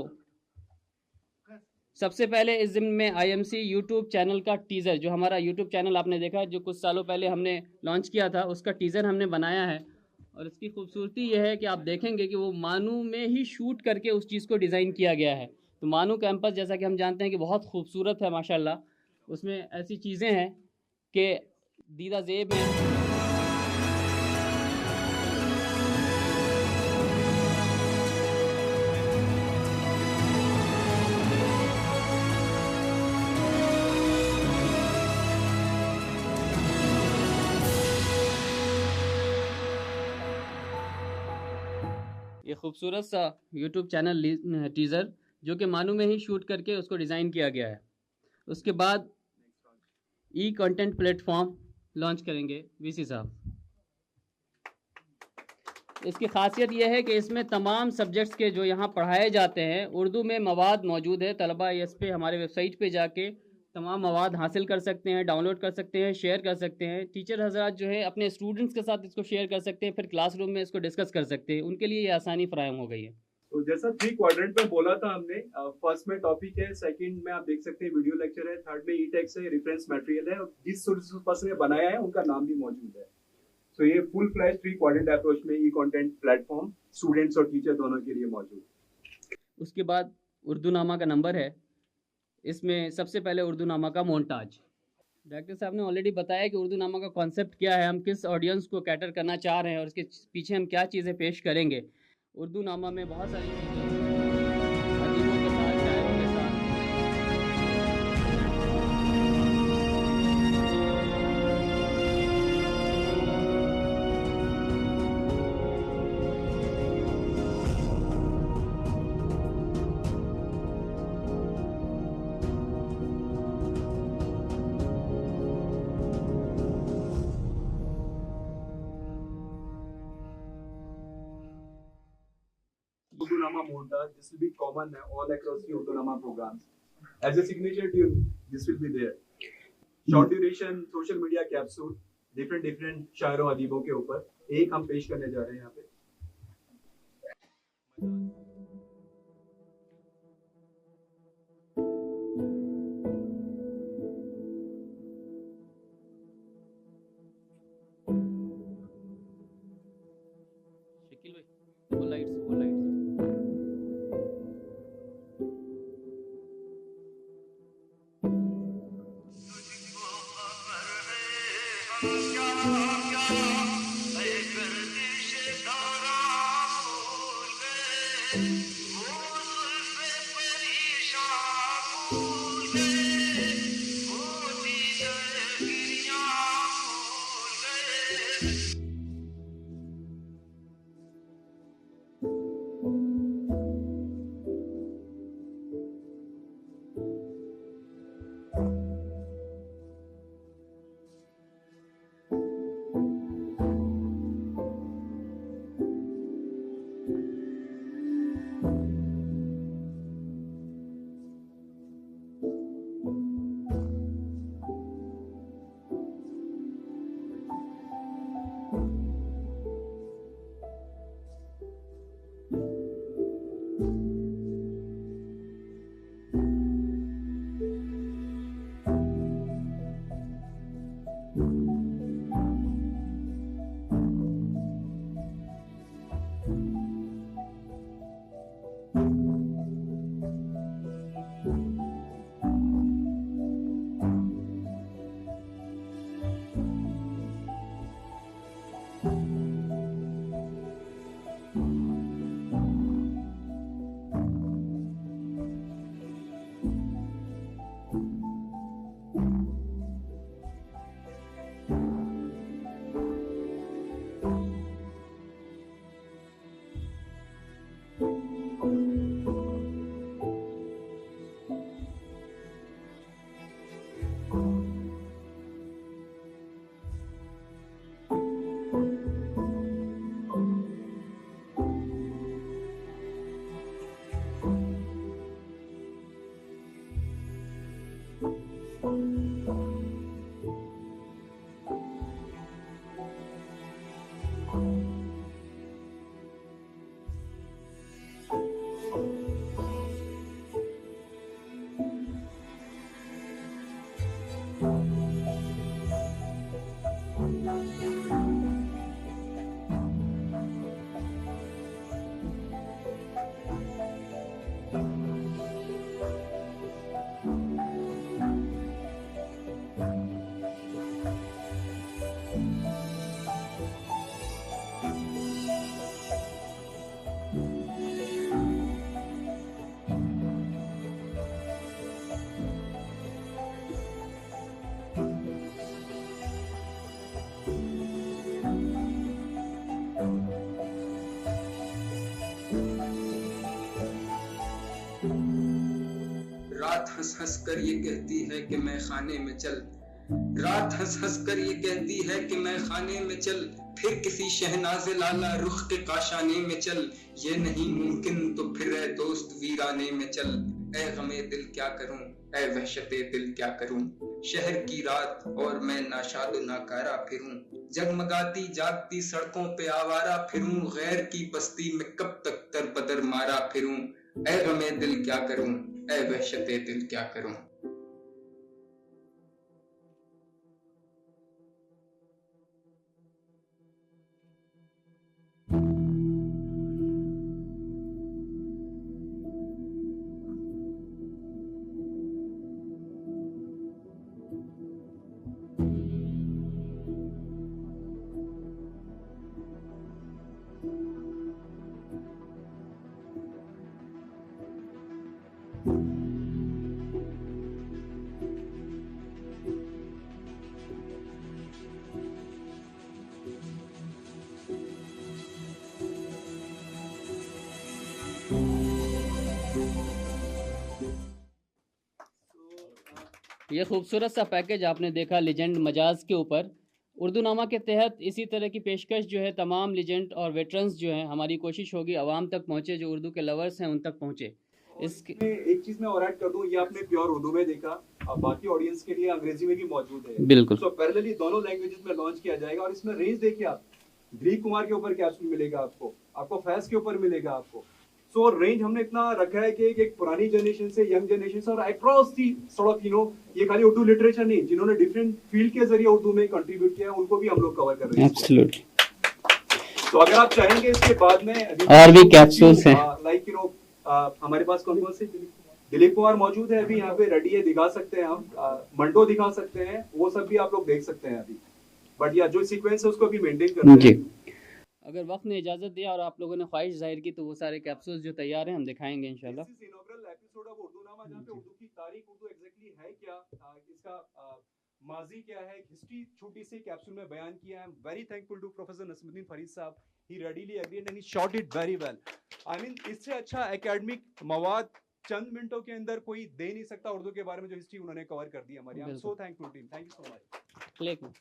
सबसे पहले इस ज़िम्न में IMC यूट्यूब चैनल का टीज़र, जो हमारा यूट्यूब चैनल आपने देखा है, जो कुछ सालों पहले हमने लॉन्च किया था, उसका टीज़र हमने बनाया है। और इसकी खूबसूरती यह है कि आप देखेंगे कि वो मानू में ही शूट करके उस चीज़ को डिज़ाइन किया गया है। तो मानू कैंपस जैसा कि हम जानते हैं कि बहुत खूबसूरत है माशाल्लाह, उसमें ऐसी चीज़ें हैं कि दीदा ज़ेब में ये खूबसूरत सा यूट्यूब चैनल टीज़र जो कि मानू में ही शूट करके उसको डिज़ाइन किया गया है। उसके बाद ई कंटेंट प्लेटफॉर्म लॉन्च करेंगे VC साहब। इसकी खासियत यह है कि इसमें तमाम सब्जेक्ट्स के जो यहाँ पढ़ाए जाते हैं उर्दू में मवाद मौजूद है। तलबा इस पे हमारे वेबसाइट पे जाके तमाम मवाद हासिल कर सकते हैं, डाउनलोड कर सकते हैं, शेयर कर सकते हैं। टीचर हजरात जो है अपने स्टूडेंट्स के साथ इसको शेयर कर सकते हैं, फिर क्लासरूम में इसको डिस्कस कर सकते हैं। उनके लिए ये आसानी फराहम हो गई है। तो जैसा 3 क्वाड्रेंट में बोला था हमने, फर्स्ट में टॉपिक है, सेकंड में आप देख सकते हैं वीडियो लेक्चर है, थर्ड में ई टेक्स्ट है, रेफरेंस मटेरियल है, और जिस पर्सन ने बनाया है उनका नाम भी मौजूद है। तो ये फुल फ्लैश 3 क्वाड्रेंट अप्रोच में ई कंटेंट प्लेटफॉर्म स्टूडेंट्स और टीचर दोनों के लिए मौजूद। उसके बाद उर्दू नामा का नंबर है, इसमें सबसे पहले उर्दू नामा का मोन्टाज। डॉक्टर साहब ने ऑलरेडी बताया कि उर्दू नामा का कॉन्सेप्ट क्या है, हम किस ऑडियंस को कैटर करना चाह रहे हैं और इसके पीछे हम क्या चीज़ें पेश करेंगे। उर्दू नामा में बहुत सारी चीज़ें अदीबों के साथ, शायरों के साथ, Urdunama montage. This will be common all across the Urdunama programs. As a signature tune, this will be there. Short duration social media capsule, different शायरों अदीबों के ऊपर एक हम पेश करने जा रहे हैं यहाँ पे। रात हंस हंस कर ये कहती है कि मैं खाने में चल, रात हंस हंस कर ये कहती है कि मैं खाने में चल, फिर किसी शहनाज़े लाला रुख के काशाने में चल, ये नहीं मुमकिन तो फिर ए दोस्त वीराने में चल, ए गमे दिल क्या करूं, ए वहशते दिल क्या करूं, शहर की रात और मैं नाशाद नाकारा फिरूं, जगमगाती जागती सड़कों पे आवारा फिरूं, गैर की बस्ती में कब तक तरबदर मारा फिरूं, ए गमे दिल क्या करूं, ए वहशते दिल क्या करूं। ये खूबसूरत सा पैकेज आपने देखा लेजेंड मजाज के ऊपर। उर्दू नामा के तहत इसी तरह की पेशकश जो है तमाम लेजेंड और वेटरन्स जो हैं, हमारी कोशिश होगी आवाम तक पहुँचे, जो उर्दू के लवर्स हैं उन तक पहुँचे। इसमें एक चीज मैं और ऐड कर दूं, ये आपने प्योर उर्दू में देखा, अब बाकी ऑडियंस के लिए अंग्रेजी में भी मौजूद है। बिल्कुल। सो पैरेलली दोनों लैंग्वेजेस में लॉन्च किया जाएगा। और इसमें रेंज देखिए आप, ग्रीक कुमार के ऊपर कैप्सूल मिलेगा आपको फैज के ऊपर मिलेगा आपको। सो रेंज हमने इतना रखा है कि एक पुरानी जनरेशन से यंग जनरेशन से और अक्रॉस दी सॉर्ट ऑफ ये खाली उर्दू लिटरेचर नहीं, जिन्होंने डिफरेंट फील्ड के जरिए उर्दू में कंट्रीब्यूट किया है, उनको भी हम लोग कवर कर रहे हैं। एब्सोल्युटली। तो अगर आप चाहेंगे इसके बाद में और भी कैप्सूल्स हैं, लाइक हमारे पास कौन कौन से, दिलीप कुमार मौजूद है अभी यहाँ पे रेडी है, दिखा सकते हैं हम, मंटो दिखा सकते हैं, वो सब भी आप लोग देख सकते हैं अभी। बट या जो सीक्वेंस है उसको भी मेंटेन करना है। अगर वक्त ने इजाज़त दिया और आप लोगों ने ख्वाहिश जाहिर की तो वो सारे कैप्सूल्स जो तैयार हैं हम दिखाएंगे इंशाल्लाह। This is inaugural episode of Urdu नामा, जहाँ पे उर्दू की तारीख, उर्दू एग्जैक्टली है क्या, इसका माजी क्या है, हिस्ट्री छोटी सी कैप्सूल में बयान किया है। Very thankful to professor Nasmuddin Farid sahab, he readily agreed and he shot it very well. I mean इससे अच्छा एकेडमिक मवाद चंद मिनटों के अंदर कोई दे नहीं सकता उर्दू के बारे में, जो हिस्ट्री उन्होंने कवर कर दी हमारी। I am so thankful team, thank you so much. Play को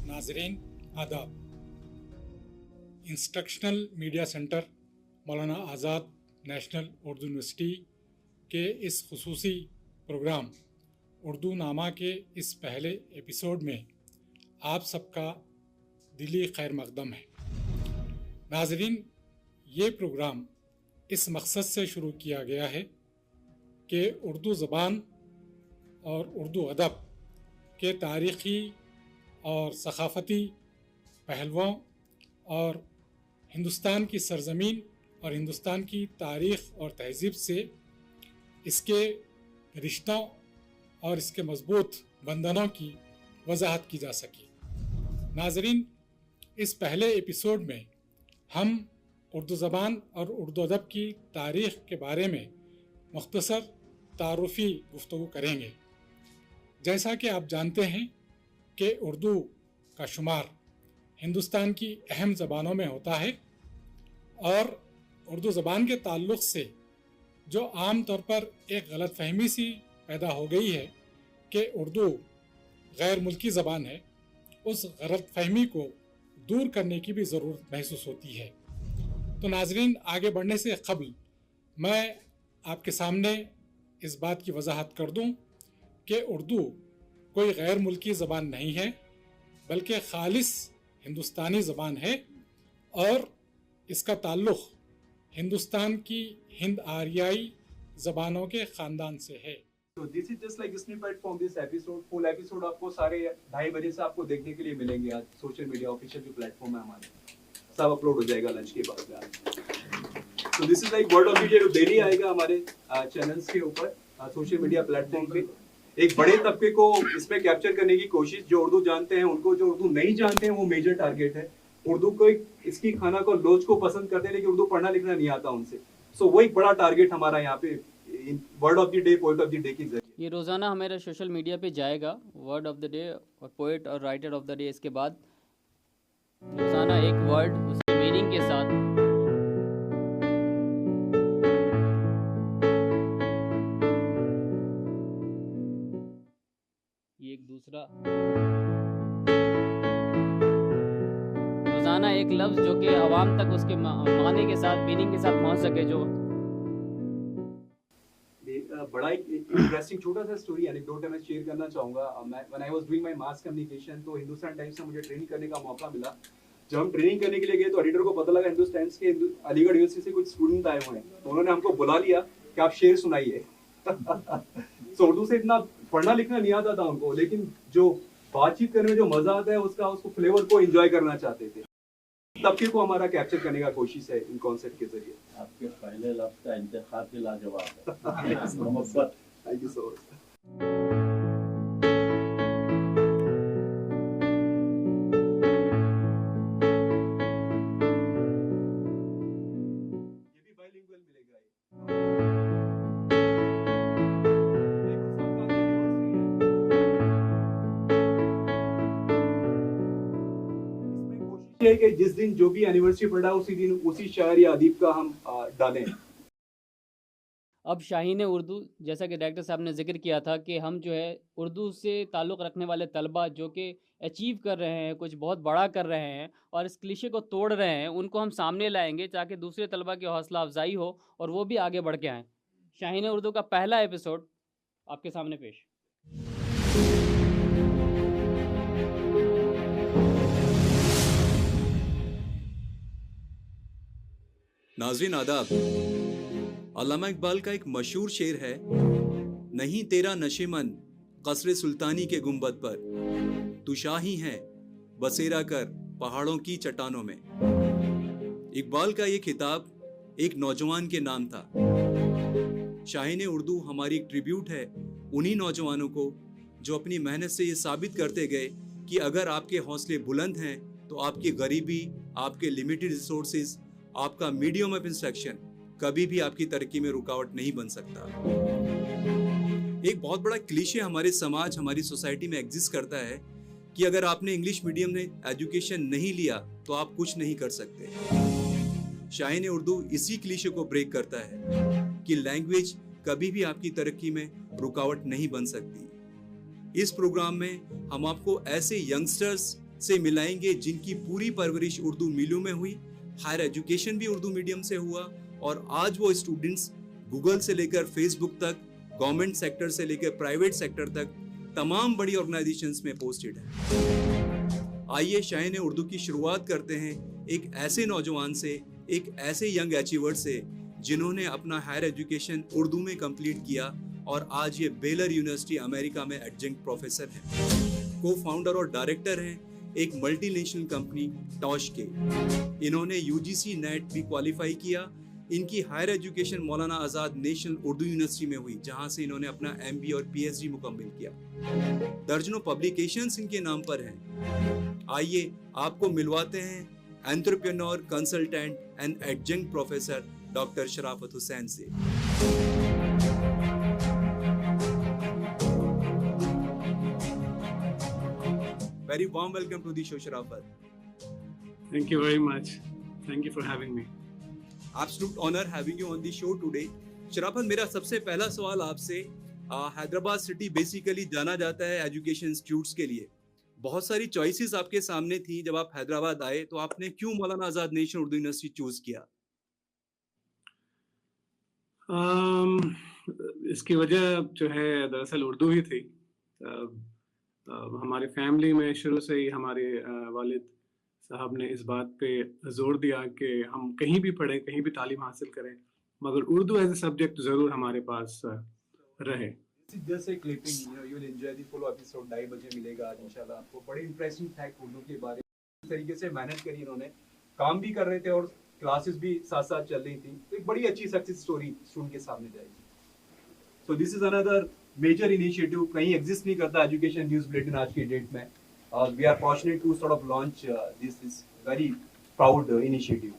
नाजरीन आदाब। इंस्ट्रक्शनल मीडिया सेंटर मौलाना आज़ाद नेशनल उर्दू यूनिवर्सिटी के इस खुसूसी प्रोग्राम उर्दू नामा के इस पहले एपिसोड में आप सबका दिली खैर मकदम है। नाजरीन, ये प्रोग्राम इस मकसद से शुरू किया गया है कि उर्दू ज़बान और उर्दू अदब के तारीख़ी और सकाफ़ती पहलुओं और हिंदुस्तान की सरज़मीन और हिंदुस्तान की तारीख़ और तहज़ीब से इसके रिश्तों और इसके मज़बूत बंधनों की वजाहत की जा सके। नाज़रीन, इस पहले एपिसोड में हम उर्दू ज़बान और उर्दू अदब की तारीख़ के बारे में मुख्तसर तारुफ़ी गुफ्तगू करेंगे। जैसा कि आप जानते हैं कि उर्दू का शुमार हिंदुस्तान की अहम ज़बानों में होता है और उर्दू ज़बान के ताल्लुक़ से जो आम तौर पर एक गलत फहमी सी पैदा हो गई है कि उर्दू गैर मुल्की ज़बान है, उस गलत फहमी को दूर करने की भी ज़रूरत महसूस होती है। तो नाज़रीन, आगे बढ़ने से क़ब्ल मैं आपके सामने इस बात की वजाहत कर दूं कि उर्दू कोई गैर मुल्की ज़बान नहीं है, बल्कि खालिस हिंदुस्तानी ज़बान है और इसका ताल्लुक़ हिंदुस्तान की हिंद आरियाई ज़बानों के ख़ानदान से है। तो this is just like snippet from this episode. Full episode आपको सारे 2:30 बजे से आपको देखने के लिए मिलेंगे। आज सोशल मीडिया ऑफिशियल जो प्लेटफॉर्म है हमारे, सब अपलोड हो जाएगा लंच के बाद आज। तो this is like word of the day, daily आएगा हमारे चैनल्स के ऊपर, सोशल मीडिया प्लेटफॉर्म पे। एक बड़े तबके को इसमें कैप्चर करने की कोशिश, जो उर्दू जानते हैं उनको, जो उर्दू नहीं जानते हैं वो मेजर टारगेट है। उर्दू को इसकी खाना को लोच को पसंद करते हैं, लेकिन उर्दू पढ़ना लिखना नहीं आता उनसे। सो वो एक बड़ा टारगेट हमारा यहाँ पे word of the day, poet of the day के जरिए। ये रोज़ाना हमारे सोशल मीडिया पे जाएगा, वर्ड ऑफ द डे और पोएट और राइटर ऑफ द डे। इसके बाद रोज़ाना एक वर्ड उसके मीनिंग के साथ ये एक दूसरा रोज़ाना एक लफ्ज़ जो कि आवाम तक उसके माने के साथ, मीनिंग के साथ पहुंच सके। जो बड़ा एक इंटरेस्टिंग छोटा सा स्टोरी एनेक्डोट मैं शेयर करना चाहूँगा। When I was doing my mass communication, तो हिंदुस्तान टाइम्स से मुझे ट्रेनिंग करने का मौका मिला। जब हम ट्रेनिंग करने के लिए गए तो एडिटर को पता लगा हिंदुस्तान टाइम्स के अलीगढ़ यूनिवर्सिटी से कुछ स्टूडेंट आए हुए हैं, तो उन्होंने हमको बुला लिया कि आप शेर सुनाइए। तो उर्दू से इतना पढ़ना लिखना नहीं आता था उनको, लेकिन जो बातचीत करने में जो मजा आता है उसको फ्लेवर को एंजॉय करना चाहते थे। तबके को हमारा कैप्चर करने का कोशिश है इन कॉन्सेप्ट के जरिए। आपके पहले लफ्ज का इंतखाब ही लाजवाब है। मोहब्बत। Thank you so much. ये भी बाइलिंगुअल मिलेगा। ये कि जिस दिन जो भी एनिवर्सरी पड़ा उसी दिन उसी शायर या अदीब का हम डालें। अब शाहीन उर्दू, जैसा कि डायरेक्टर साहब ने जिक्र किया था कि हम जो है उर्दू से ताल्लुक़ रखने वाले तलबा जो कि अचीव कर रहे हैं, कुछ बहुत बड़ा कर रहे हैं और इस क्लीशे को तोड़ रहे हैं, उनको हम सामने लाएंगे ताकि दूसरे तलबा की हौसला अफजाई हो और वो भी आगे बढ़ के आएँ। शाहीन उर्दू का पहला एपिसोड आपके सामने पेश। नाज़रीन आदाब। अल्लामा इकबाल का एक मशहूर शेर है, नहीं तेरा नशेमन कसरे सुल्तानी के गुंबद पर, तू शाही है बसेरा कर पहाड़ों की चट्टानों में। इकबाल का ये खिताब एक नौजवान के नाम था। शाहीन उर्दू हमारी एक ट्रिब्यूट है उन्हीं नौजवानों को जो अपनी मेहनत से ये साबित करते गए कि अगर आपके हौसले बुलंद हैं तो आपकी गरीबी, आपके लिमिटेड रिसोर्सेज, आपका मीडियम ऑफ इंस्ट्रक्शन कभी भी आपकी तरक्की में रुकावट नहीं बन सकता। एक बहुत बड़ा क्लीशे हमारे समाज, हमारी सोसाइटी में एग्जिस्ट करता है कि अगर आपने इंग्लिश मीडियम में एजुकेशन नहीं लिया तो आप कुछ नहीं कर सकते। शाहीन उर्दू इसी क्लीशे को ब्रेक करता है कि लैंग्वेज कभी भी आपकी तरक्की में रुकावट नहीं बन सकती। इस प्रोग्राम में हम आपको ऐसे यंगस्टर्स से मिलाएंगे जिनकी पूरी परवरिश उर्दू मीडियम में हुई, हायर एजुकेशन भी उर्दू मीडियम से हुआ और आज वो स्टूडेंट्स गूगल से लेकर फेसबुक तक, गवर्नमेंट सेक्टर से लेकर प्राइवेट सेक्टर तक तमाम बड़ी ऑर्गेनाइजेशंस में पोस्टेड है। आइए शाहीन उर्दू की शुरुआत करते हैं एक ऐसे नौजवान से, एक ऐसे यंग अचीवर से जिन्होंने अपना हायर एजुकेशन उर्दू में कंप्लीट किया और आज ये बेलर यूनिवर्सिटी अमेरिका में एडजंक्ट प्रोफेसर हैं, को फाउंडर और डायरेक्टर हैं एक मल्टीनेशनल कंपनी टॉश के। इन्होंने यूजीसी नेट भी क्वालिफाई किया। इनकी हायर एजुकेशन मौलाना आज़ाद नेशनल उर्दू यूनिवर्सिटी में हुई, जहां से इन्होंने अपना MBA और PhD मुकम्मिल किया। दर्जनों पब्लिकेशंस इनके नाम पर हैं। आइए आपको मिलवाते हैं entrepreneur, consultant and adjunct professor doctor शराफत हुसैन से। Very warm welcome to the show, Sharafat. Thank you very much. Thank you for having me. Absolute honor having you on the show today. शराफत, मेरा सबसे पहला सवाल आपसे, हैदराबाद सिटी बेसिकली जाना जाता है education institutes के लिए। बहुत सारी चॉइसेस आपके सामने थी जब आप हैदराबाद आए, तो आपने क्यों मौलाना आज़ाद नेशनल उर्दू यूनिवर्सिटी चूज किया? इसकी वजह जो है दरअसल उर्दू ही थी। हमारे फैमिली में शुरू से ही हमारे वालिद साहब ने इस बात पे जोर दिया कि हम कहीं भी पढ़ें, कहीं भी तालीम हासिल करें, मगर उर्दू एज ए सब्जेक्ट ज़रूर हमारे पास रहे। जैसे clipping, you will enjoy the full episode 2:30 बजे मिलेगा आज इंशाल्लाह आपको। बड़े इंटरेस्टिंग फैक्ट उर्दू के बारे में, इस तरीके से मेहनत करी इन्होंने, काम भी कर रहे थे और क्लासेस भी साथ साथ चल रही थी, तो एक बड़ी अच्छी सक्सेस स्टोरी स्टूडेंट के सामने जाएगी। So this is another major initiative, कहीं एग्जिस्ट नहीं करता एजुकेशन न्यूज़ बुलेटिन आज की डेट में। We are fortunate to sort of launch this is very proud initiative.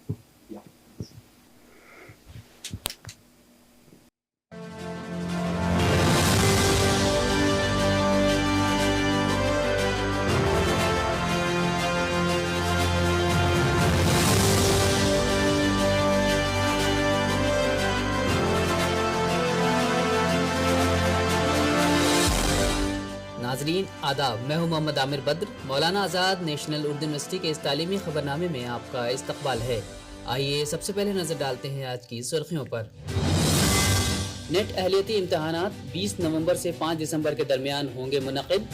नाजरीन आदाब, मैं हूं मोहम्मद आमिर बद्र। मौलाना आज़ाद नेशनल उर्दू यूनिवर्सिटी के इस तालीमी खबरनामे में आपका इस्तकबाल है। आइए सबसे पहले नज़र डालते हैं आज की सुर्खियों पर। नेट अहलियती इम्तहानात 20 नवंबर से 5 दिसंबर के दरमियान होंगे मुनक़िद।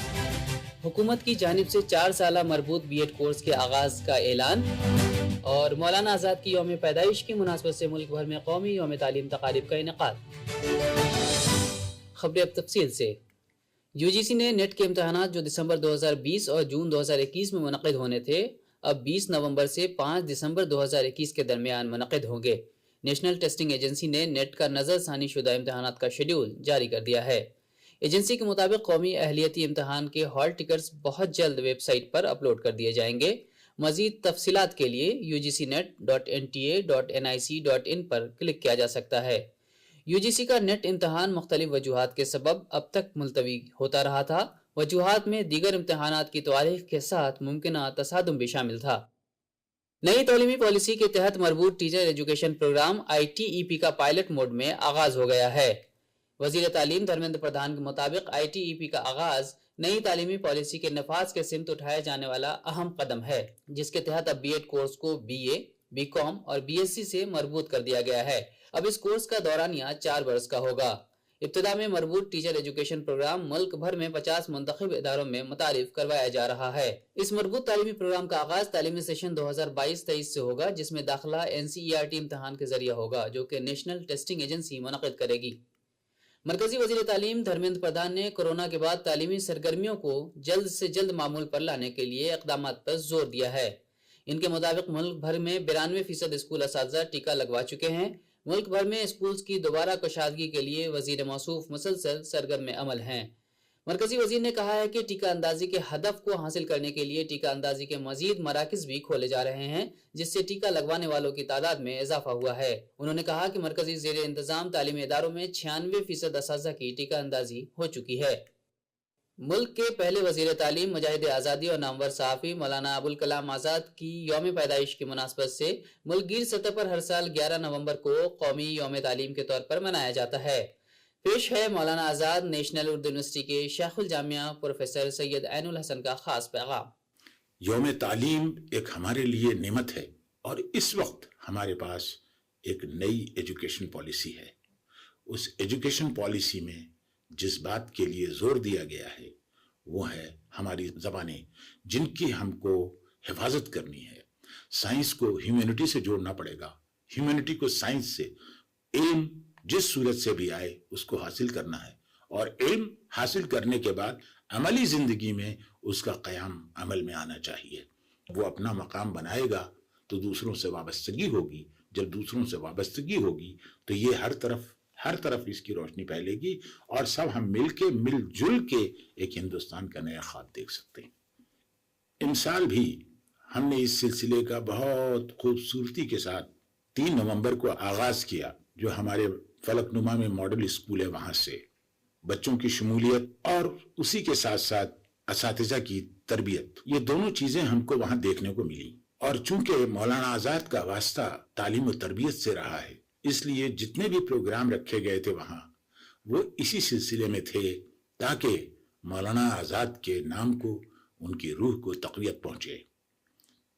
हुकूमत की जानिब से 4 साला मरबूत B.Ed कोर्स के आगाज़ का ऐलान। और मौलाना आज़ाद की यौम पैदाइश की मुनासबत से मुल्क भर में कौमी यौम तालीम तकारीब का इनेकाद। खबरें अब तफसील से। UGC ने नेट के इम्तहानात जो दिसंबर 2020 और जून 2021 में मुनक़िद होने थे, अब 20 नवंबर से 5 दिसंबर 2021 के दरमियान मुनक़िद होंगे। नेशनल टेस्टिंग एजेंसी ने नेट का नज़रसानी शुदा इम्तहानात का शेड्यूल जारी कर दिया है। एजेंसी के मुताबिक कौमी अहलियती इम्तहान के हॉल टिकट्स बहुत जल्द वेबसाइट पर अपलोड कर दिए जाएंगे। मज़ीद तफसीलात के लिए ugcnet.nta.nic.in पर क्लिक किया जा सकता है। UGC का नेट इम्तहान मुख्तलिफ वजूहात के सबब अब तक मुलतवी होता रहा था। वजूहात में दीगर इम्तहानात की तारीख के साथ मुमकिना तसादुम भी शामिल था। नई तौलीमी पॉलिसी के तहत मरबूत टीचर एजुकेशन प्रोग्राम ITEP का पायलट मोड में आगाज हो गया है। वज़ीर तालीम धर्मेंद्र प्रधान के मुताबिक ITEP का आगाज नई तालीमी पॉलिसी के नफाज के सिमत उठाया जाने वाला अहम कदम है, जिसके तहत अब B.Ed कोर्स को BA, BCom और BSc से मरबूत कर दिया गया है। अब इस कोर्स का दौरानिया 4 बरस का होगा। इब्तिदा में मरबूत टीचर एजुकेशन प्रोग्राम मुल्क भर में 50 मुंतखब इदारों में मुतारिफ करवाया जा रहा है। इस मरबूत तालीमी प्रोग्राम का आगाज तालीमी सेशन 2022-23 से होगा, जिसमें दाखिला NCERT इम्तहान के जरिए होगा, जो कि नेशनल टेस्टिंग एजेंसी मुनक़िद करेगी। मरकजी वज़ीर तालीम धर्मेंद्र प्रधान ने कोरोना के बाद तालीमी सरगर्मियों को जल्द से जल्द मामूल पर लाने के लिए इक़दामात पर जोर दिया है। इनके मुताबिक मुल्क भर में 92% स्कूल असातिज़ा टीका लगवा चुके हैं। मुल्क भर में स्कूल की दोबारा कुशादगी के लिए वज़ीर मौसूफ मुसलसल सरगर्म अमल हैं। मरकजी वज़ीर ने कहा है कि टीका अंदाजी के हदफ को हासिल करने के लिए टीका अंदाजी के मजीद मराकज़ भी खोले जा रहे हैं, जिससे टीका लगवाने वालों की तादाद में इजाफा हुआ है। उन्होंने कहा कि मरकजी ज़ेर इंतज़ाम तालीमी इदारों में 96% असातिज़ा की टीका अंदाजी हो चुकी है। मुल्क के पहले वज़ीर तालीम मुजाहिद आज़ादी और नामवर सहाफ़ी मौलाना अबुल कलाम आज़ाद की यौम पैदाइश की मुनासबत से मुल्कगीर सतह पर हर साल 11 नवंबर को कौमी यौम तालीम के तौर पर मनाया जाता है। पेश है मौलाना आज़ाद नेशनल उर्दू यूनिवर्सिटी के शेखुल जामिया प्रोफेसर सैयद ऐनुल हसन का खास पैगाम। यौम तालीम एक हमारे लिए नेमत है और इस वक्त हमारे पास एक नई एजुकेशन पॉलिसी है। उस एजुकेशन पॉलिसी में जिस बात के लिए जोर दिया गया है वो है हमारी ज़बानें, जिनकी हमको हिफाजत करनी है। साइंस को ह्यूमैनिटी से जोड़ना पड़ेगा, ह्यूमैनिटी को साइंस से, इल्म जिस सूरत से भी आए उसको हासिल करना है, और इल्म हासिल करने के बाद अमली ज़िंदगी में उसका क़याम अमल में आना चाहिए। वो अपना मकाम बनाएगा तो दूसरों से वाबस्तगी होगी, जब दूसरों से वाबस्तगी होगी तो ये हर तरफ इसकी रोशनी फैलेगी और सब हम मिलजुल के एक हिंदुस्तान का नया ख्वाब देख सकते हैं। इमसाल भी हमने इस सिलसिले का बहुत खूबसूरती के साथ 3 नवंबर को आगाज किया, जो हमारे फलकनुमा में मॉडल स्कूल है, वहां से बच्चों की शमूलियत और उसी के साथ साथ असातिज़ा की तरबियत, ये दोनों चीजें हमको वहां देखने को मिली। और चूंकि मौलाना आज़ाद का वास्ता तालीम और तरबियत से रहा है, इसलिए जितने भी प्रोग्राम रखे गए थे वहाँ वो इसी सिलसिले में थे, ताकि मौलाना आज़ाद के नाम को, उनकी रूह को तक़वियत पहुँचे।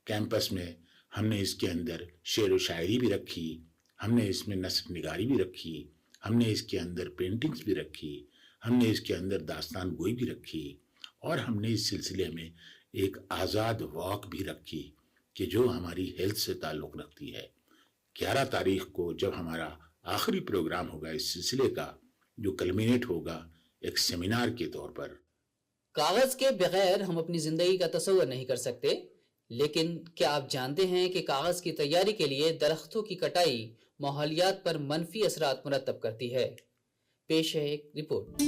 कैंपस में हमने इसके अंदर शेर व शायरी भी रखी, हमने इसमें नस्र निगारी भी रखी, हमने इसके अंदर पेंटिंग्स भी रखी, हमने इसके अंदर दास्तान गोई भी रखी, और हमने इस सिलसिले में एक आज़ाद वॉक भी रखी कि जो हमारी हेल्थ से ताल्लुक़ रखती है। 11 तारीख को जब हमारा आखिरी प्रोग्राम होगा इस सिलसिले का, जो कल्मिनेट होगा एक सेमिनार के तौर पर। कागज के बगैर हम अपनी जिंदगी का तस्वर नहीं कर सकते, लेकिन क्या आप जानते हैं कि कागज की तैयारी के लिए दरख्तों की कटाई माहौलियात पर मनफी असरात मुरतब करती है। पेश है एक रिपोर्ट।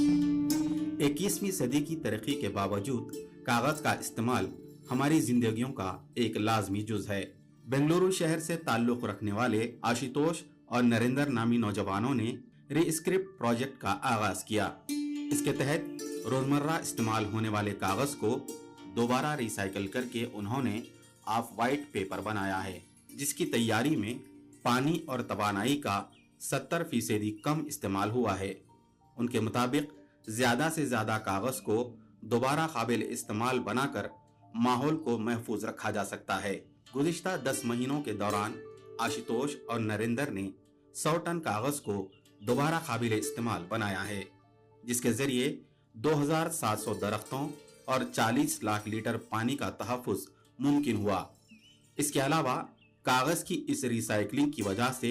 21वीं सदी की तरक्की के बावजूद कागज का इस्तेमाल हमारी जिंदगियों का एक लाजमी जुज है। बेंगलुरु शहर से ताल्लुक़ रखने वाले आशुतोष और नरेंद्र नामी नौजवानों ने रीस्क्रिप्ट प्रोजेक्ट का आगाज किया। इसके तहत रोजमर्रा इस्तेमाल होने वाले कागज को दोबारा रिसाइकल करके उन्होंने ऑफ वाइट पेपर बनाया है, जिसकी तैयारी में पानी और तवानाई का 70% कम इस्तेमाल हुआ है। उनके मुताबिक ज्यादा से ज्यादा कागज को दोबारा काबिल इस्तेमाल बनाकर माहौल को महफूज रखा जा सकता है। गुज़िश्ता 10 महीनों के दौरान आशुतोष और नरेंद्र ने 100 टन कागज को दोबारा काबिल इस्तेमाल बनाया है, जिसके जरिए 2700 दरख्तों और 40 लाख लीटर पानी का तहफ़्फ़ुज़ मुमकिन हुआ। इसके अलावा कागज की इस रिसाइकलिंग की वजह से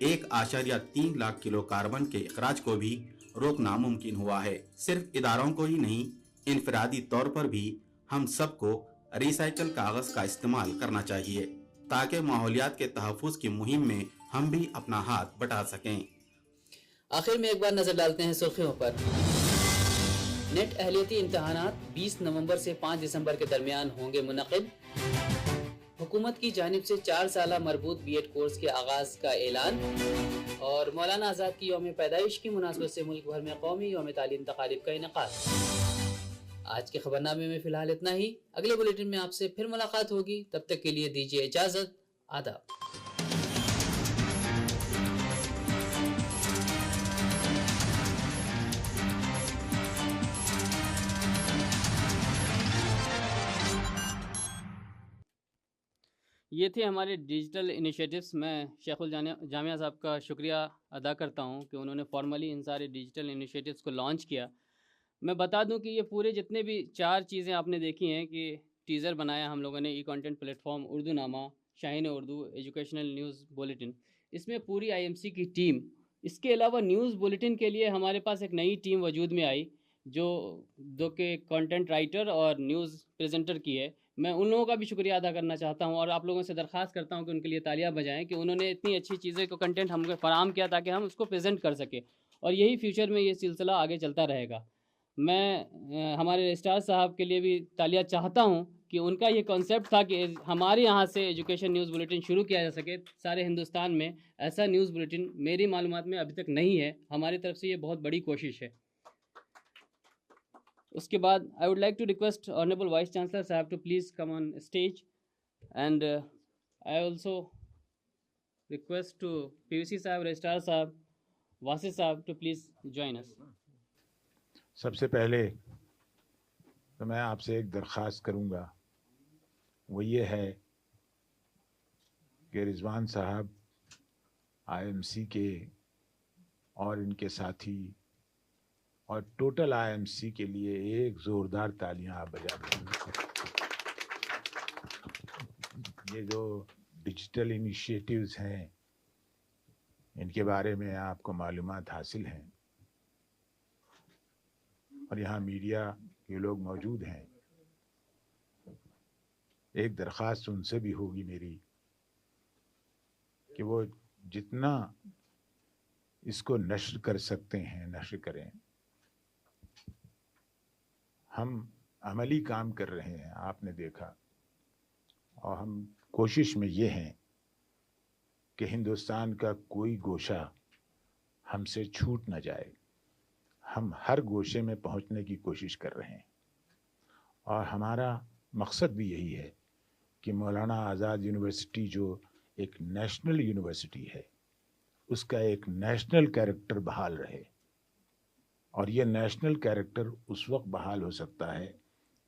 1.3 लाख किलो कार्बन के अखराज को भी रोकना मुमकिन हुआ है। सिर्फ इदारों को ही नहीं, इनफरादी तौर पर भी हम सबको रिसाइकल कागज का इस्तेमाल करना चाहिए, ताकि माहौलियात के तहफ़्फ़ुज़ की मुहिम में हम भी अपना हाथ बटा सकें। आखिर में एक बार नजर डालते हैं सुर्खियों पर। नेट अहलियती इम्तहानात 20 नवंबर से 5 दिसंबर के दरमियान होंगे मुनक़िद। हुकूमत की जानिब से 4 साला मरबूत बीएड कोर्स के आगाज का ऐलान। और मौलाना आज़ाद की यौम पैदाइश की मुनासबत से मुल्क भर में कौमी यौम तालीम तकारीब का इनेकाद। आज के खबरनामे में फिलहाल इतना ही। अगले बुलेटिन में आपसे फिर मुलाकात होगी, तब तक के लिए दीजिए इजाजत। आदाब। ये थे हमारे डिजिटल इनिशिएटिव्स। मैं शेखुल जामिया साहब का शुक्रिया अदा करता हूँ कि उन्होंने फॉर्मली इन सारे डिजिटल इनिशिएटिव्स को लॉन्च किया। मैं बता दूं कि ये पूरे जितने भी 4 चीज़ें आपने देखी हैं कि टीज़र बनाया हम लोगों ने, ई कंटेंट प्लेटफॉर्म, उर्दू नामा, Shaheen Urdu, educational news bulletin, इसमें पूरी आईएमसी की टीम। इसके अलावा न्यूज़ बुलेटिन के लिए हमारे पास एक नई टीम वजूद में आई जो कि कंटेंट राइटर और न्यूज़ प्रेजेंटर की है। मैं उन लोगों का भी शुक्रिया अदा करना चाहता हूं और आप लोगों से दरख्वास्त करता हूं कि उनके लिए तालियां बजाएं कि उन्होंने इतनी अच्छी चीज़ें को कंटेंट हमको फराहम किया ताकि हम उसको प्रेजेंट कर सकें, और यही फ्यूचर में ये सिलसिला आगे चलता रहेगा। मैं हमारे स्टार साहब के लिए भी तालियां चाहता हूं कि उनका ये कॉन्सेप्ट था कि हमारे यहाँ से एजुकेशन न्यूज़ बुलेटिन शुरू किया जा सके सारे हिंदुस्तान में। ऐसा न्यूज़ बुलेटिन मेरी मालूमात में अभी तक नहीं है। हमारी तरफ से ये बहुत बड़ी कोशिश है। उसके बाद I would like to request honourable vice chancellor sahab to please come on stage, and I also request to PVC sahab, registrar sahab, Wasif साहब टू प्लीज़ ज्वाइन अस। सबसे पहले तो मैं आपसे एक दरख्वास्त करूंगा, वो ये है कि रिजवान साहब आईएमसी के और इनके साथी और टोटल आईएमसी के लिए एक ज़ोरदार तालियां आप बजा दें। ये जो डिजिटल इनिशिएटिव्स हैं इनके बारे में आपको मालूमात हासिल हैं और यहाँ मीडिया के लोग मौजूद हैं। एक दरख्वास्त उनसे भी होगी मेरी कि वो जितना इसको नश्र कर सकते हैं नश्र करें। हम अमली काम कर रहे हैं, आपने देखा, और हम कोशिश में ये हैं कि हिंदुस्तान का कोई गोशा हमसे छूट न जाए। हम हर गोशे में पहुंचने की कोशिश कर रहे हैं और हमारा मकसद भी यही है कि मौलाना आज़ाद यूनिवर्सिटी जो एक नेशनल यूनिवर्सिटी है उसका एक नेशनल कैरेक्टर बहाल रहे। और ये नेशनल कैरेक्टर उस वक्त बहाल हो सकता है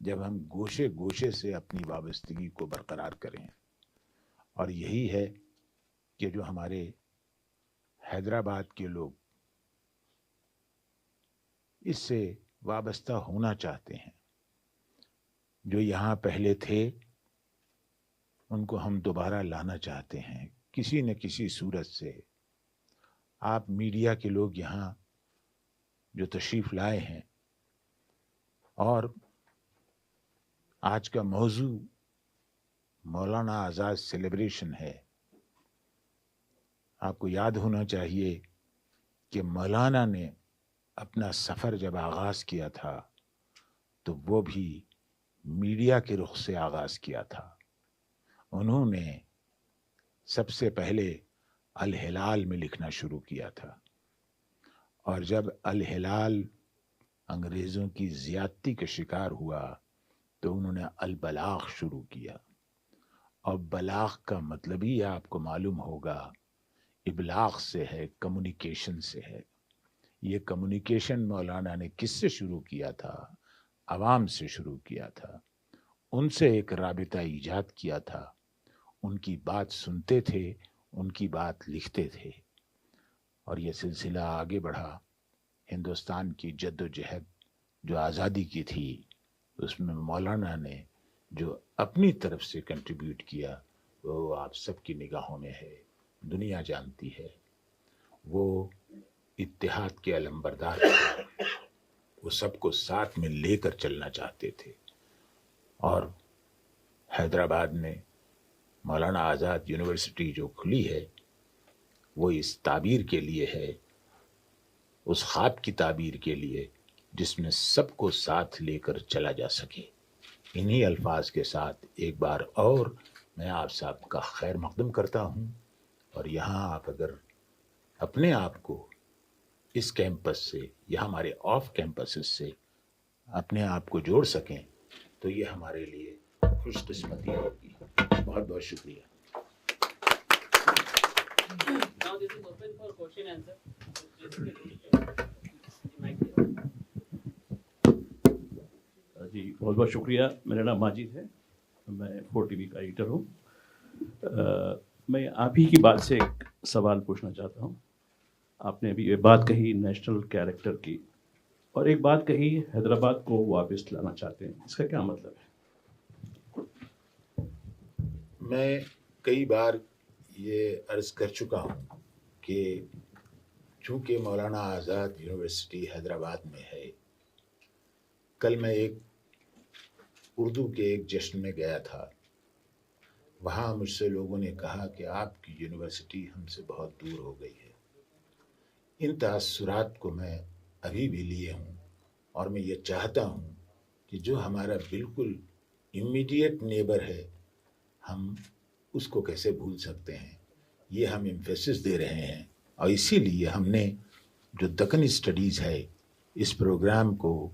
जब हम गोशे गोशे से अपनी वाबस्तगी को बरकरार करें। और यही है कि जो हमारे हैदराबाद के लोग इससे वाबस्ता होना चाहते हैं, जो यहाँ पहले थे उनको हम दोबारा लाना चाहते हैं किसी न किसी सूरत से। आप मीडिया के लोग यहाँ जो तशरीफ़ लाए हैं और आज का मौजू मौलाना आज़ाद सेलिब्रेशन है। आपको याद होना चाहिए कि मौलाना ने अपना सफ़र जब आगाज़ किया था तो वो भी मीडिया के रुख से आगाज़ किया था। उन्होंने सबसे पहले अल हिलाल में लिखना शुरू किया था और जब अल हिलाल अंग्रेज़ों की ज़्यादती का शिकार हुआ तो उन्होंने अल बलाग शुरू किया। और बलाग का मतलब ही आपको मालूम होगा इबलाग से है, कम्युनिकेशन से है। ये कम्युनिकेशन मौलाना ने किससे शुरू किया था? आवाम से शुरू किया था। उनसे एक राबिता ईजाद किया था। उनकी बात सुनते थे, उनकी बात लिखते थे और ये सिलसिला आगे बढ़ा। हिंदुस्तान की जद्दोजहद जो आज़ादी की थी उसमें मौलाना ने जो अपनी तरफ से कंट्रीब्यूट किया वो आप सबकी निगाहों में है, दुनिया जानती है। वो इत्तेहाद के अलंबरदार थे, वो सबको साथ में लेकर चलना चाहते थे। और हैदराबाद में मौलाना आज़ाद यूनिवर्सिटी जो खुली है वो इस ताबीर के लिए है, उस ख्वाब की ताबीर के लिए जिसमें सबको साथ लेकर चला जा सके। इन्हीं अल्फाज के साथ एक बार और मैं आप सबका खैर मकदम करता हूँ। और यहाँ आप अगर अपने आप को इस कैंपस से या हमारे ऑफ कैंपसेस से अपने आप को जोड़ सकें तो ये हमारे लिए खुशकिस्मती होगी। बहुत बहुत शुक्रिया। Now this is open for question answer. जी बहुत बहुत शुक्रिया। मेरा नाम माजिद है, मैं 4 TV का एडिटर हूँ। मैं आप ही की बात से एक सवाल पूछना चाहता हूँ। आपने अभी ये बात कही नेशनल कैरेक्टर की, और एक बात कही हैदराबाद को वापस लाना चाहते हैं, इसका क्या मतलब है? मैं कई बार ये अर्ज कर चुका हूँ कि चूँकि मौलाना आज़ाद यूनिवर्सिटी हैदराबाद में है, कल मैं एक उर्दू के एक जश्न में गया था। वहाँ मुझसे लोगों ने कहा कि आपकी यूनिवर्सिटी हमसे बहुत दूर हो गई है। इन तासुरात को मैं अभी भी लिए हूँ, और मैं ये चाहता हूँ कि जो हमारा बिल्कुल इमीडिएट नेबर है, हम उसको कैसे भूल सकते हैं। ये हम एम्फेसिस दे रहे हैं, और इसीलिए हमने जो दक्कन स्टडीज़ है इस प्रोग्राम को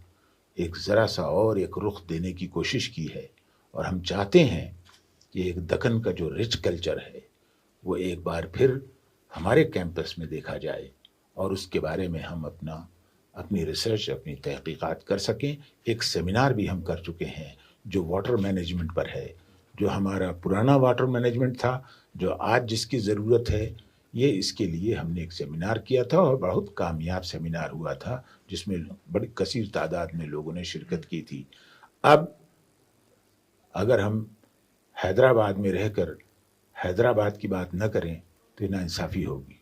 एक ज़रा सा और एक रुख देने की कोशिश की है। और हम चाहते हैं कि एक दक्कन का जो रिच कल्चर है वो एक बार फिर हमारे कैंपस में देखा जाए, और उसके बारे में हम अपनी रिसर्च, अपनी तहकीकात कर सकें। एक सेमिनार भी हम कर चुके हैं जो वाटर मैनेजमेंट पर है, जो हमारा पुराना वाटर मैनेजमेंट था, जो आज जिसकी ज़रूरत है। ये इसके लिए हमने एक सेमिनार किया था, और बहुत कामयाब सेमिनार हुआ था, जिसमें बड़ी कसीर तादाद में लोगों ने शिरकत की थी। अब अगर हम हैदराबाद में रहकर हैदराबाद की बात न करें तो नाइंसाफ़ी होगी।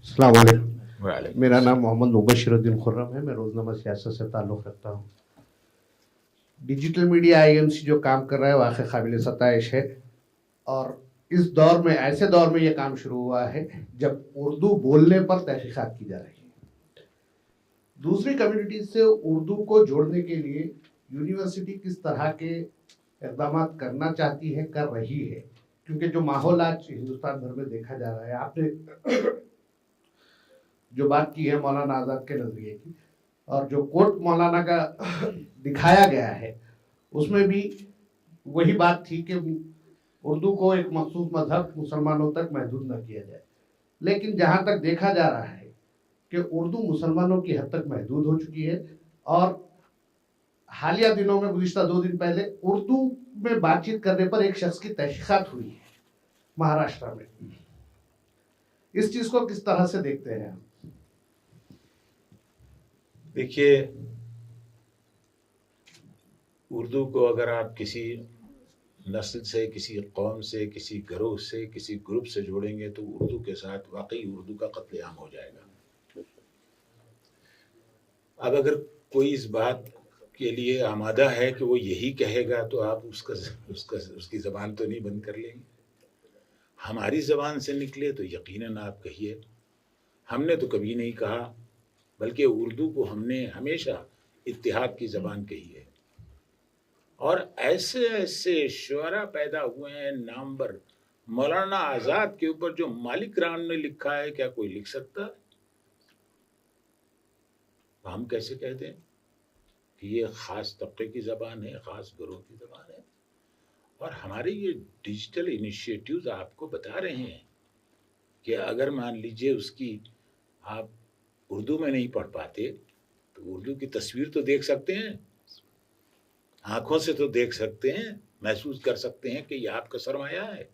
अस्सलाम वालेकुम। मेरा नाम मोहम्मद मुबशिरुद्दीन खुर्रम है। मैं रोज़नामा सियासत से ताल्लुक़ रखता हूँ। डिजिटल मीडिया आईएमसी जो काम कर रहा है वाक़ई काबिल सताइश है, और इस दौर में, ऐसे दौर में ये काम शुरू हुआ है जब उर्दू बोलने पर तहक़ीक़ात की जा रही है। दूसरी कम्युनिटीज़ से उर्दू को जोड़ने के लिए यूनिवर्सिटी किस तरह के इक़दाम करना चाहती है, कर रही है, क्योंकि जो माहौल आज हिंदुस्तान भर में देखा जा रहा है, आपने जो बात की है मौलाना आज़ाद के नज़रिए की, और जो कोट मौलाना का दिखाया गया है, उसमें भी वही बात थी कि उर्दू को एक मखसूस मजहब मुसलमानों तक महदूद न किया जाए। लेकिन जहाँ तक देखा जा रहा है कि उर्दू मुसलमानों की हद तक महदूद हो चुकी है, और हालिया दिनों में, गुज़िश्ता 2 दिन पहले, उर्दू में बातचीत करने पर एक शख्स की तहक़ीक़ात हुई है महाराष्ट्र में। इस चीज़ को किस तरह से देखते हैं आप? देखिए, उर्दू को अगर आप किसी नस्ल से, किसी कौम से, किसी गिरोह से, किसी ग्रुप से जोड़ेंगे तो उर्दू के साथ वाकई उर्दू का कत्लेआम हो जाएगा। अब अगर कोई इस बात के लिए आमादा है कि वो यही कहेगा तो आप उसकी ज़बान तो नहीं बंद कर लेंगे। हमारी ज़बान से निकले तो यकीनन आप कहिए। हमने तो कभी नहीं कहा, बल्कि उर्दू को हमने हमेशा इत्तेहाद की ज़बान कही है। और ऐसे ऐसे शुअरा पैदा हुए हैं नामवर। मौलाना आज़ाद के ऊपर जो मालिक राम ने लिखा है, क्या कोई लिख सकता है? हम कैसे कहते हैं कि ये ख़ास तबके की ज़बान है, ख़ास गिरोह की ज़बान है? और हमारे ये डिजिटल इनिशिएटिव्स आपको बता रहे हैं कि अगर मान लीजिए उसकी आप उर्दू में नहीं पढ़ पाते तो उर्दू की तस्वीर तो देख सकते हैं, आंखों से तो देख सकते हैं, महसूस कर सकते हैं कि ये आपका सरमाया है।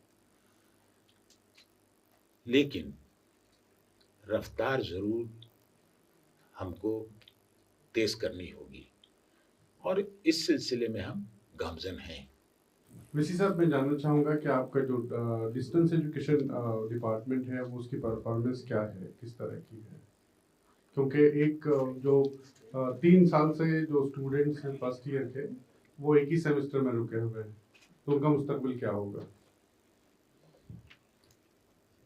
लेकिन रफ्तार ज़रूर हमको तेज़ करनी होगी, और इस सिलसिले में हम गामज़न हैं। वैसी साहब, मैं जानना चाहूँगा कि आपका जो डिस्टेंस एजुकेशन डिपार्टमेंट है वो उसकी परफॉर्मेंस क्या है, किस तरह की है? क्योंकि एक जो 3 साल से जो स्टूडेंट्स हैं फर्स्ट ईयर के, वो एक ही सेमेस्टर में रुके हुए हैं, तो उनका मुस्तकबिल क्या होगा?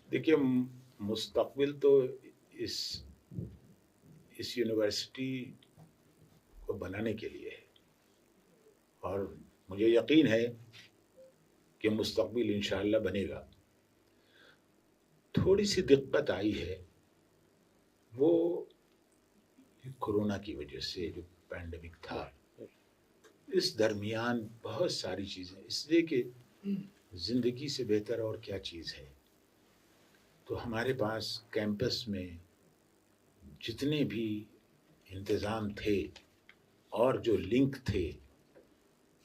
देखिए, मुस्तकबिल तो इस यूनिवर्सिटी को बनाने के लिए है, और मुझे यकीन है कि मुस्तकबिल इंशाअल्लाह बनेगा। थोड़ी सी दिक्कत आई है वो कोरोना की वजह से, जो पैंडेमिक था, इस दरमियान बहुत सारी चीज़ें, इसलिए कि ज़िंदगी से बेहतर और क्या चीज़ है। तो हमारे पास कैंपस में जितने भी इंतज़ाम थे और जो लिंक थे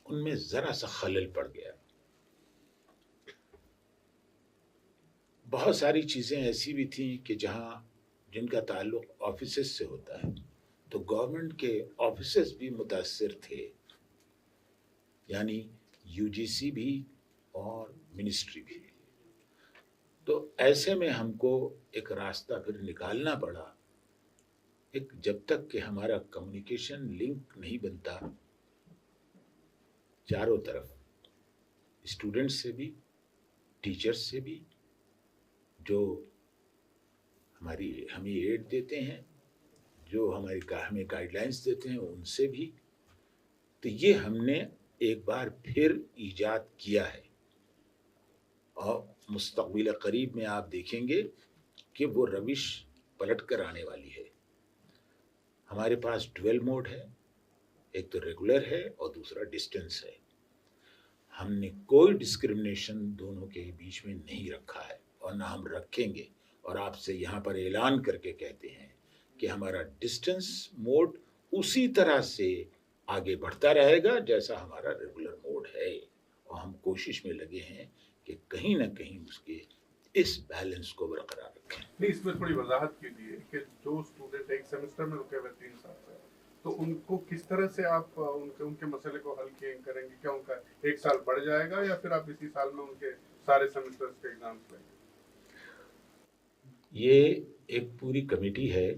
उनमें ज़रा सा खलल पड़ गया। बहुत सारी चीज़ें ऐसी भी थीं कि जिनका ताल्लुक़ ऑफिसेस से होता है, तो गवर्नमेंट के ऑफिसेस भी मुतासिर थे, यानी यूजीसी भी और मिनिस्ट्री भी। तो ऐसे में हमको एक रास्ता फिर निकालना पड़ा, जब तक कि हमारा कम्युनिकेशन लिंक नहीं बनता चारों तरफ, स्टूडेंट्स से भी, टीचर्स से भी, जो हमें एड देते हैं, जो हमें गाइडलाइंस देते हैं, उनसे भी। तो ये हमने एक बार फिर ईजाद किया है और मुस्तक़बिल करीब में आप देखेंगे कि वो रविश पलट कर आने वाली है। हमारे पास डुअल मोड है, एक तो रेगुलर है और दूसरा डिस्टेंस है। हमने कोई डिस्क्रिमिनेशन दोनों के बीच में नहीं रखा है और ना हम रखेंगे, और आपसे यहाँ पर ऐलान करके कहते हैं कि हमारा डिस्टेंस मोड उसी तरह से आगे बढ़ता रहेगा जैसा हमारा रेगुलर मोड है, और हम कोशिश में लगे हैं कि कहीं ना कहीं उसके इस बैलेंस को बरकरार रखें। नहीं, इसमें थोड़ी वजाहत कीजिए कि जो स्टूडेंट एक सेमेस्टर में रुके हुए 3 साल से, तो उनको किस तरह से आप उनके मसले को हल करेंगे? क्या उनका 1 साल बढ़ जाएगा या फिर आप इसी साल में उनके सारे सेमेस्टर्स के एग्जाम्स लेंगे? ये एक पूरी कमेटी है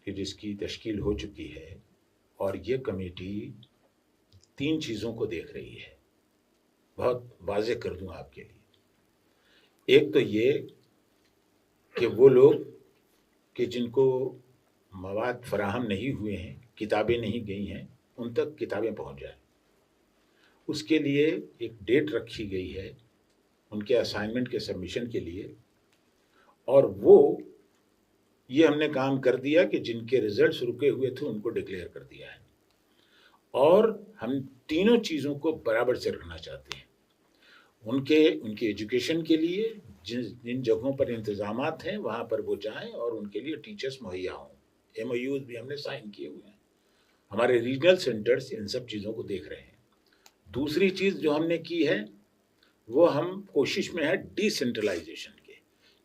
कि जिसकी तश्कील हो चुकी है, और ये कमेटी 3 चीज़ों को देख रही है। बहुत वाज़ेह कर दूं आपके लिए। एक तो ये कि वो लोग कि जिनको मवाद फराहम नहीं हुए हैं, किताबें नहीं गई हैं, उन तक किताबें पहुंच जाएं। उसके लिए एक डेट रखी गई है उनके असाइनमेंट के सबमिशन के लिए, और वो ये हमने काम कर दिया कि जिनके रिजल्ट्स रुके हुए थे उनको डिक्लेयर कर दिया है। और हम तीनों चीज़ों को बराबर से रखना चाहते हैं। उनके एजुकेशन के लिए जिन जगहों पर इंतज़ामात हैं वहाँ पर वो जाएं और उनके लिए टीचर्स मुहैया हों। MOUs भी हमने साइन किए हुए हैं। हमारे रीजनल सेंटर्स इन सब चीज़ों को देख रहे हैं। दूसरी चीज़ जो हमने की है वो हम कोशिश में है डिसेंट्रलाइजेशन के,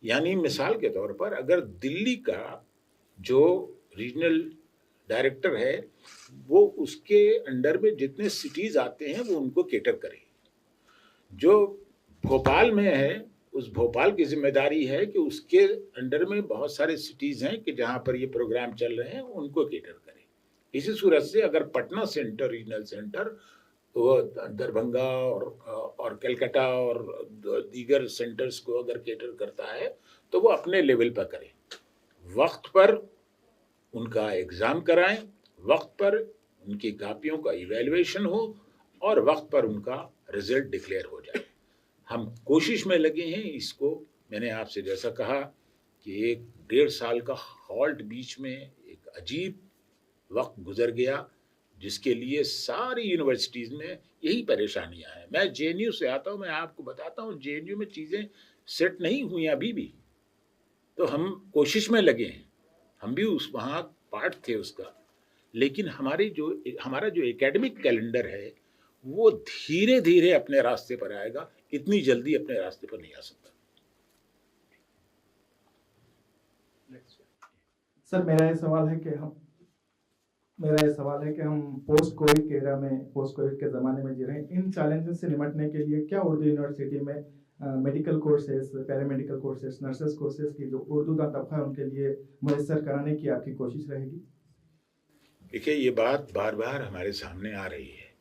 यानी मिसाल के तौर पर अगर दिल्ली का जो रीजनल डायरेक्टर है वो उसके अंडर में जितने सिटीज़ आते हैं वो उनको केटर करे। जो भोपाल में है उस भोपाल की जिम्मेदारी है कि उसके अंडर में बहुत सारे सिटीज़ हैं कि जहाँ पर ये प्रोग्राम चल रहे हैं उनको केटर करे। इसी सूरत से अगर पटना सेंटर रीजनल सेंटर वो दरभंगा और कलकत्ता और दीगर सेंटर्स को अगर केटर करता है तो वो अपने लेवल पर करे, वक्त पर उनका एग्ज़ाम कराएं, वक्त पर उनकी कापियों का इवैल्यूएशन हो और वक्त पर उनका रिजल्ट डिक्लेयर हो जाए। हम कोशिश में लगे हैं इसको। मैंने आपसे जैसा कहा कि 1-1.5 साल का हॉल्ट बीच में एक अजीब वक्त गुजर गया जिसके लिए सारी यूनिवर्सिटीज़ में यही परेशानियां हैं। मैं JNU से आता हूं, मैं आपको बताता हूं JNU में चीज़ें सेट नहीं हुई अभी भी, तो हम कोशिश में लगे हैं। हम भी वहाँ पार्ट थे उसका, लेकिन हमारा जो एकेडमिक कैलेंडर है वो धीरे धीरे अपने रास्ते पर आएगा, इतनी जल्दी अपने रास्ते पर नहीं आ सकता। सर मेरा ये सवाल है कि हम पोस्ट कोविड के एरा में, पोस्ट कोविड के ज़माने में जी रहे हैं। इन चैलेंजेस से निपटने के लिए क्या उर्दू यूनिवर्सिटी में medical courses, paramedical courses, nurses courses की जो उर्दू का तबका है उनके लिए मुयस्सर कराने की आपकी कोशिश रहेगी? देखिए, ये बात बार बार हमारे सामने आ रही है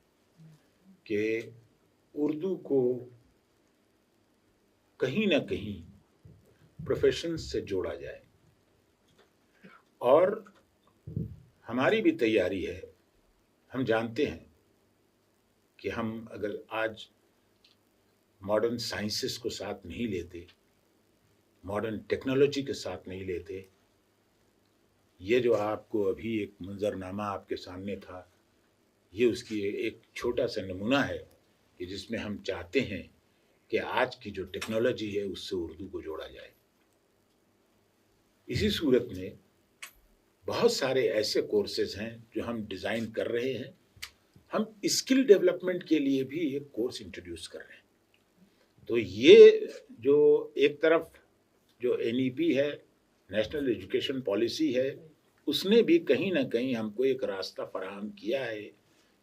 कि उर्दू को कहीं ना कहीं प्रोफेशन से जोड़ा जाए, और हमारी भी तैयारी है। हम जानते हैं कि हम अगर आज मॉडर्न साइंसेस को साथ नहीं लेते, मॉडर्न टेक्नोलॉजी के साथ नहीं लेते, ये जो आपको अभी एक मंजरनामा आपके सामने था, ये उसकी एक छोटा सा नमूना है कि जिसमें हम चाहते हैं कि आज की जो टेक्नोलॉजी है उससे उर्दू को जोड़ा जाए। इसी सूरत में बहुत सारे ऐसे कोर्सेज हैं जो हम डिज़ाइन कर रहे हैं। हम स्किल डेवलपमेंट के लिए भी एक कोर्स इंट्रोड्यूस कर रहे हैं। तो ये जो एक तरफ जो NEP है, नेशनल एजुकेशन पॉलिसी है, उसने भी कहीं ना कहीं हमको एक रास्ता फराहम किया है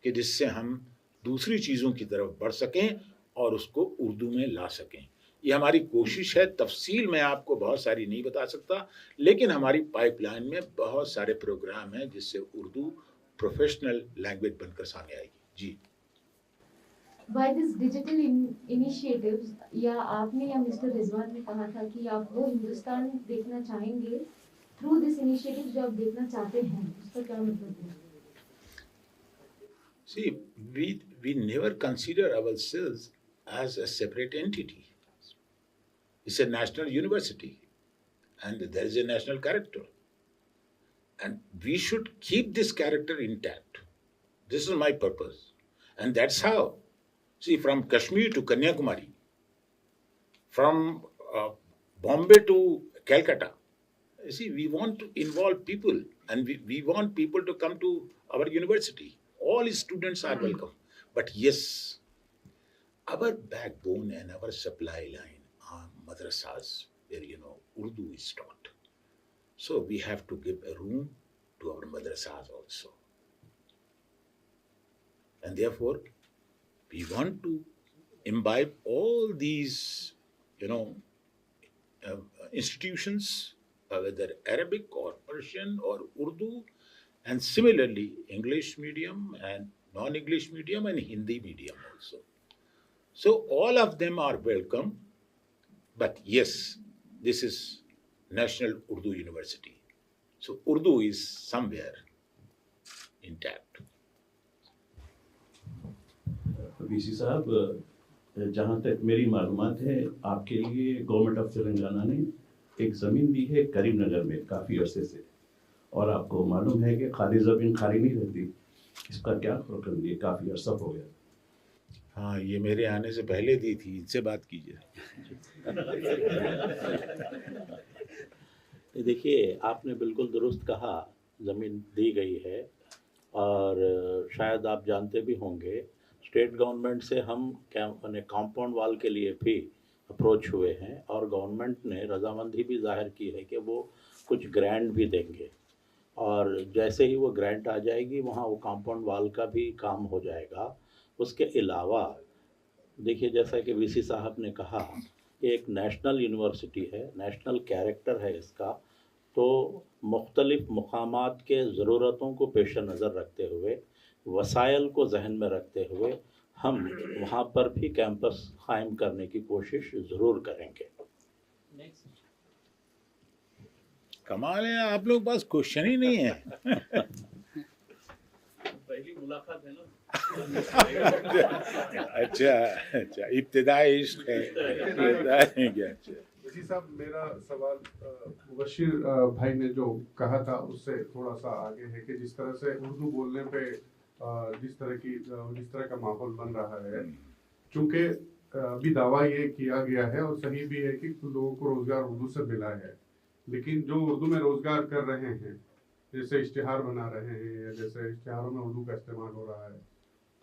कि जिससे हम दूसरी चीज़ों की तरफ बढ़ सकें और उसको उर्दू में ला सकें। ये हमारी कोशिश है। तफसील मैं आपको बहुत सारी नहीं बता सकता, लेकिन हमारी पाइपलाइन में बहुत सारे प्रोग्राम हैं जिससे उर्दू प्रोफेशनल लैंग्वेज बनकर सामने आएगी। जी। By this digital initiatives, या आपने या मिस्टर रिजवान ने कहा था कि आप वो हिंदुस्तान देखना चाहेंगे थ्रू दिस इनिशिएटिव जो आप देखना चाहते हैं, उसका क्या मतलब है? See, we never consider ourselves as a separate entity. It's a national university, and there is a national character, and we should keep this character intact. This is my purpose, and that's how. See, from Kashmir to Kanyakumari, from Bombay to Calcutta, you see, we want to involve people, and we want people to come to our university. All students are welcome. But yes, our backbone and our supply line are madrasas, where, Urdu is taught. So we have to give a room to our madrasas also. And therefore, we want to imbibe all these, institutions, whether Arabic or Persian or Urdu, and similarly English medium and non-English medium and Hindi medium also. So all of them are welcome. But yes, this is National Urdu University. So Urdu is somewhere intact. VC साहब, जहाँ तक मेरी मालूमात है, आपके लिए government of Telangana ने एक ज़मीन दी है करीमनगर में काफ़ी अरसे से, और आपको मालूम है कि खाली ज़मीन खाली नहीं रहती। इसका क्या रकम दिए? काफ़ी अरसा हो गया। हाँ, ये मेरे आने से पहले दी थी, इनसे बात कीजिए। देखिए, आपने बिल्कुल दुरुस्त कहा, ज़मीन दी गई है, और शायद आप जानते भी होंगे स्टेट गवर्नमेंट से हम कंपाउंड वॉल के लिए भी अप्रोच हुए हैं, और गवर्नमेंट ने रजामंदी भी जाहिर की है कि वो कुछ ग्रांट भी देंगे, और जैसे ही वो ग्रांट आ जाएगी वहाँ वो कंपाउंड वॉल का भी काम हो जाएगा। उसके अलावा देखिए, जैसा कि VC साहब ने कहा कि एक नेशनल यूनिवर्सिटी है, नेशनल कैरेक्टर है इसका, तो मुख्तलिफ मकामात के ज़रूरतों को पेश नज़र रखते हुए, वसाइल को जहन में रखते हुए हम वहाँ पर भी कैंपस कायम करने की कोशिश ज़रूर करेंगे। कमाल है, आप लोग पास क्वेश्चन ही नहीं है। पहली मुलाकात है ना। अच्छा, इब्तिदाई इश्क है। जी साहब, मेरा सवाल मुबशिर भाई ने जो कहा था उससे थोड़ा सा आगे है कि जिस तरह से उर्दू बोलने पे जिस तरह का माहौल बन रहा है, चूँकि अभी दावा ये किया गया है और सही भी है कि लोगों को रोज़गार उर्दू से मिला है, लेकिन जो उर्दू में रोज़गार कर रहे हैं, जैसे इश्तिहार बना रहे हैं या जैसे इश्तिहारों में उर्दू का इस्तेमाल हो रहा है,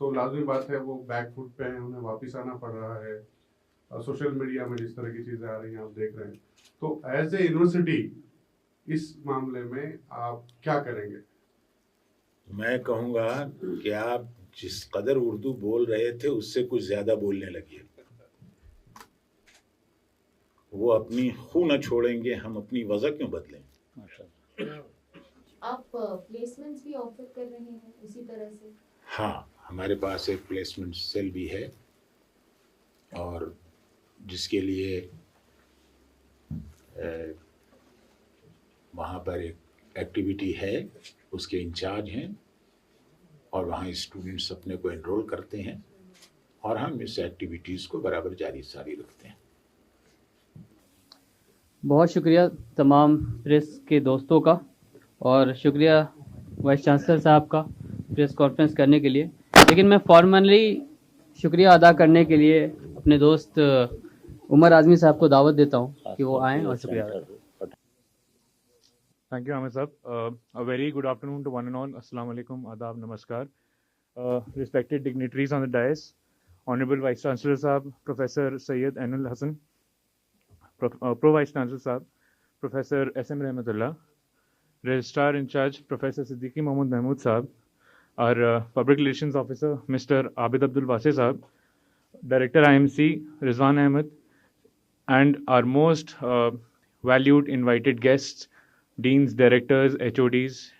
तो लाजमी बात है वो बैक फुट पे हैं, उन्हें वापस आना पड़ रहा है। सोशल मीडिया में जिस तरह की चीज़ें आ रही हैं आप देख रहे हैं, तो एज ए यूनिवर्सिटी इस मामले में आप क्या करेंगे? मैं कहूँगा कि आप जिस कदर उर्दू बोल रहे थे उससे कुछ ज़्यादा बोलने लगे। वो अपनी खू न छोड़ेंगे, हम अपनी वजह क्यों बदलें? आप प्लेसमेंट्स भी ऑफर कर रहे हैं उसी तरह से? हाँ, हमारे पास एक प्लेसमेंट सेल भी है, और जिसके लिए वहाँ पर एक एक्टिविटी है, उसके इंचार्ज हैं, और वहाँ स्टूडेंट्स अपने को एनरोल करते हैं, और हम इस एक्टिविटीज़ को बराबर जारी सारी रखते हैं। बहुत शुक्रिया तमाम प्रेस के दोस्तों का, और शुक्रिया वाइस चांसलर साहब का प्रेस कॉन्फ्रेंस करने के लिए। लेकिन मैं फॉर्मली शुक्रिया अदा करने के लिए अपने दोस्त उमर आज़मी साहब को दावत देता हूं कि वो आएँ और शुक्रिया। Thank you, Ahmed Sahab. A very good afternoon to one and all. Assalamu alaikum, adab, namaskar. Respected dignitaries on the dais, Honorable Vice Chancellor Sahab, Professor Syed Ainul Hasan, Pro Vice Chancellor Sahab, Professor S.M. Rahmatullah, Registrar in Charge, Professor Siddiqui Mahmood Mahmood Sahab, our Public Relations Officer, Mr. Abid Abdul Wase Sahab, Director IMC, Rizwan Ahmed, and our most valued invited guests, deans, directors, HODs,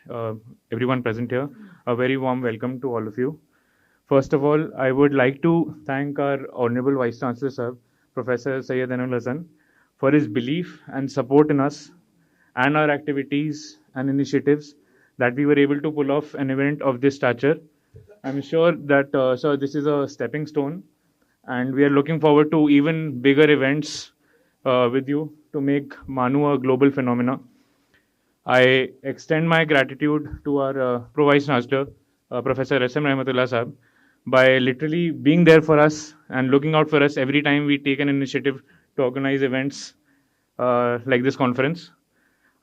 everyone present here, a very warm welcome to all of you. First of all, I would like to thank our Honorable Vice Chancellor Sahab, Professor Syed Ainul Hasan, for his belief and support in us and our activities and initiatives that we were able to pull off an event of this stature. I'm sure that, sir, this is a stepping stone, and we are looking forward to even bigger events with you to make Manu a global phenomena. I extend my gratitude to our Pro Vice Chancellor, Professor S.M. Rahmatullah Sahab, by literally being there for us and looking out for us every time we take an initiative to organize events like this conference.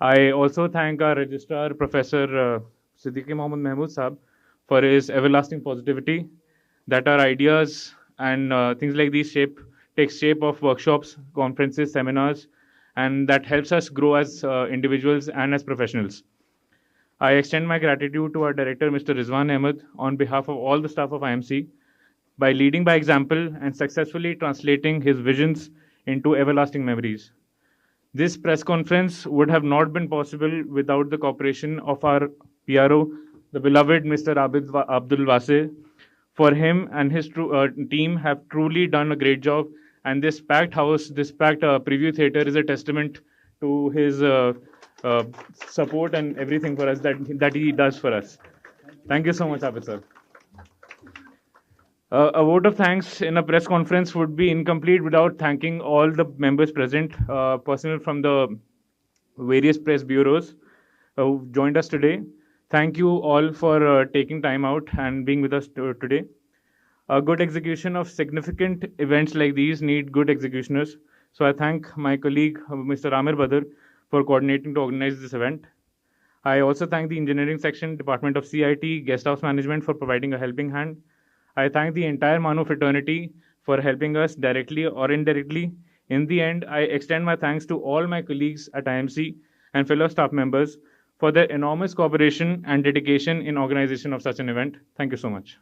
I also thank our Registrar, Professor Siddiqui Mahmood Mahmood Sahab, for his everlasting positivity that our ideas and things like these take shape of workshops, conferences, seminars, and that helps us grow as individuals and as professionals. I extend my gratitude to our director, Mr. Rizwan Ahmed, on behalf of all the staff of IMC, by leading by example and successfully translating his visions into everlasting memories. This press conference would have not been possible without the cooperation of our PRO, the beloved Mr. Abid Abdul Wase. For him and his team have truly done a great job, and this packed house, this packed preview theater is a testament to his support and everything for us that he does for us. Thank you so much, Abid sir. A vote of thanks in a press conference would be incomplete without thanking all the members present, personnel from the various press bureaus who joined us today. Thank you all for taking time out and being with us today. A good execution of significant events like these need good executioners. So I thank my colleague, Mr. Amir Badr, for coordinating to organize this event. I also thank the Engineering Section, Department of CIT, Guest House Management for providing a helping hand. I thank the entire Manu fraternity for helping us directly or indirectly. In the end, I extend my thanks to all my colleagues at IMC and fellow staff members for their enormous cooperation and dedication in organization of such an event. Thank you so much.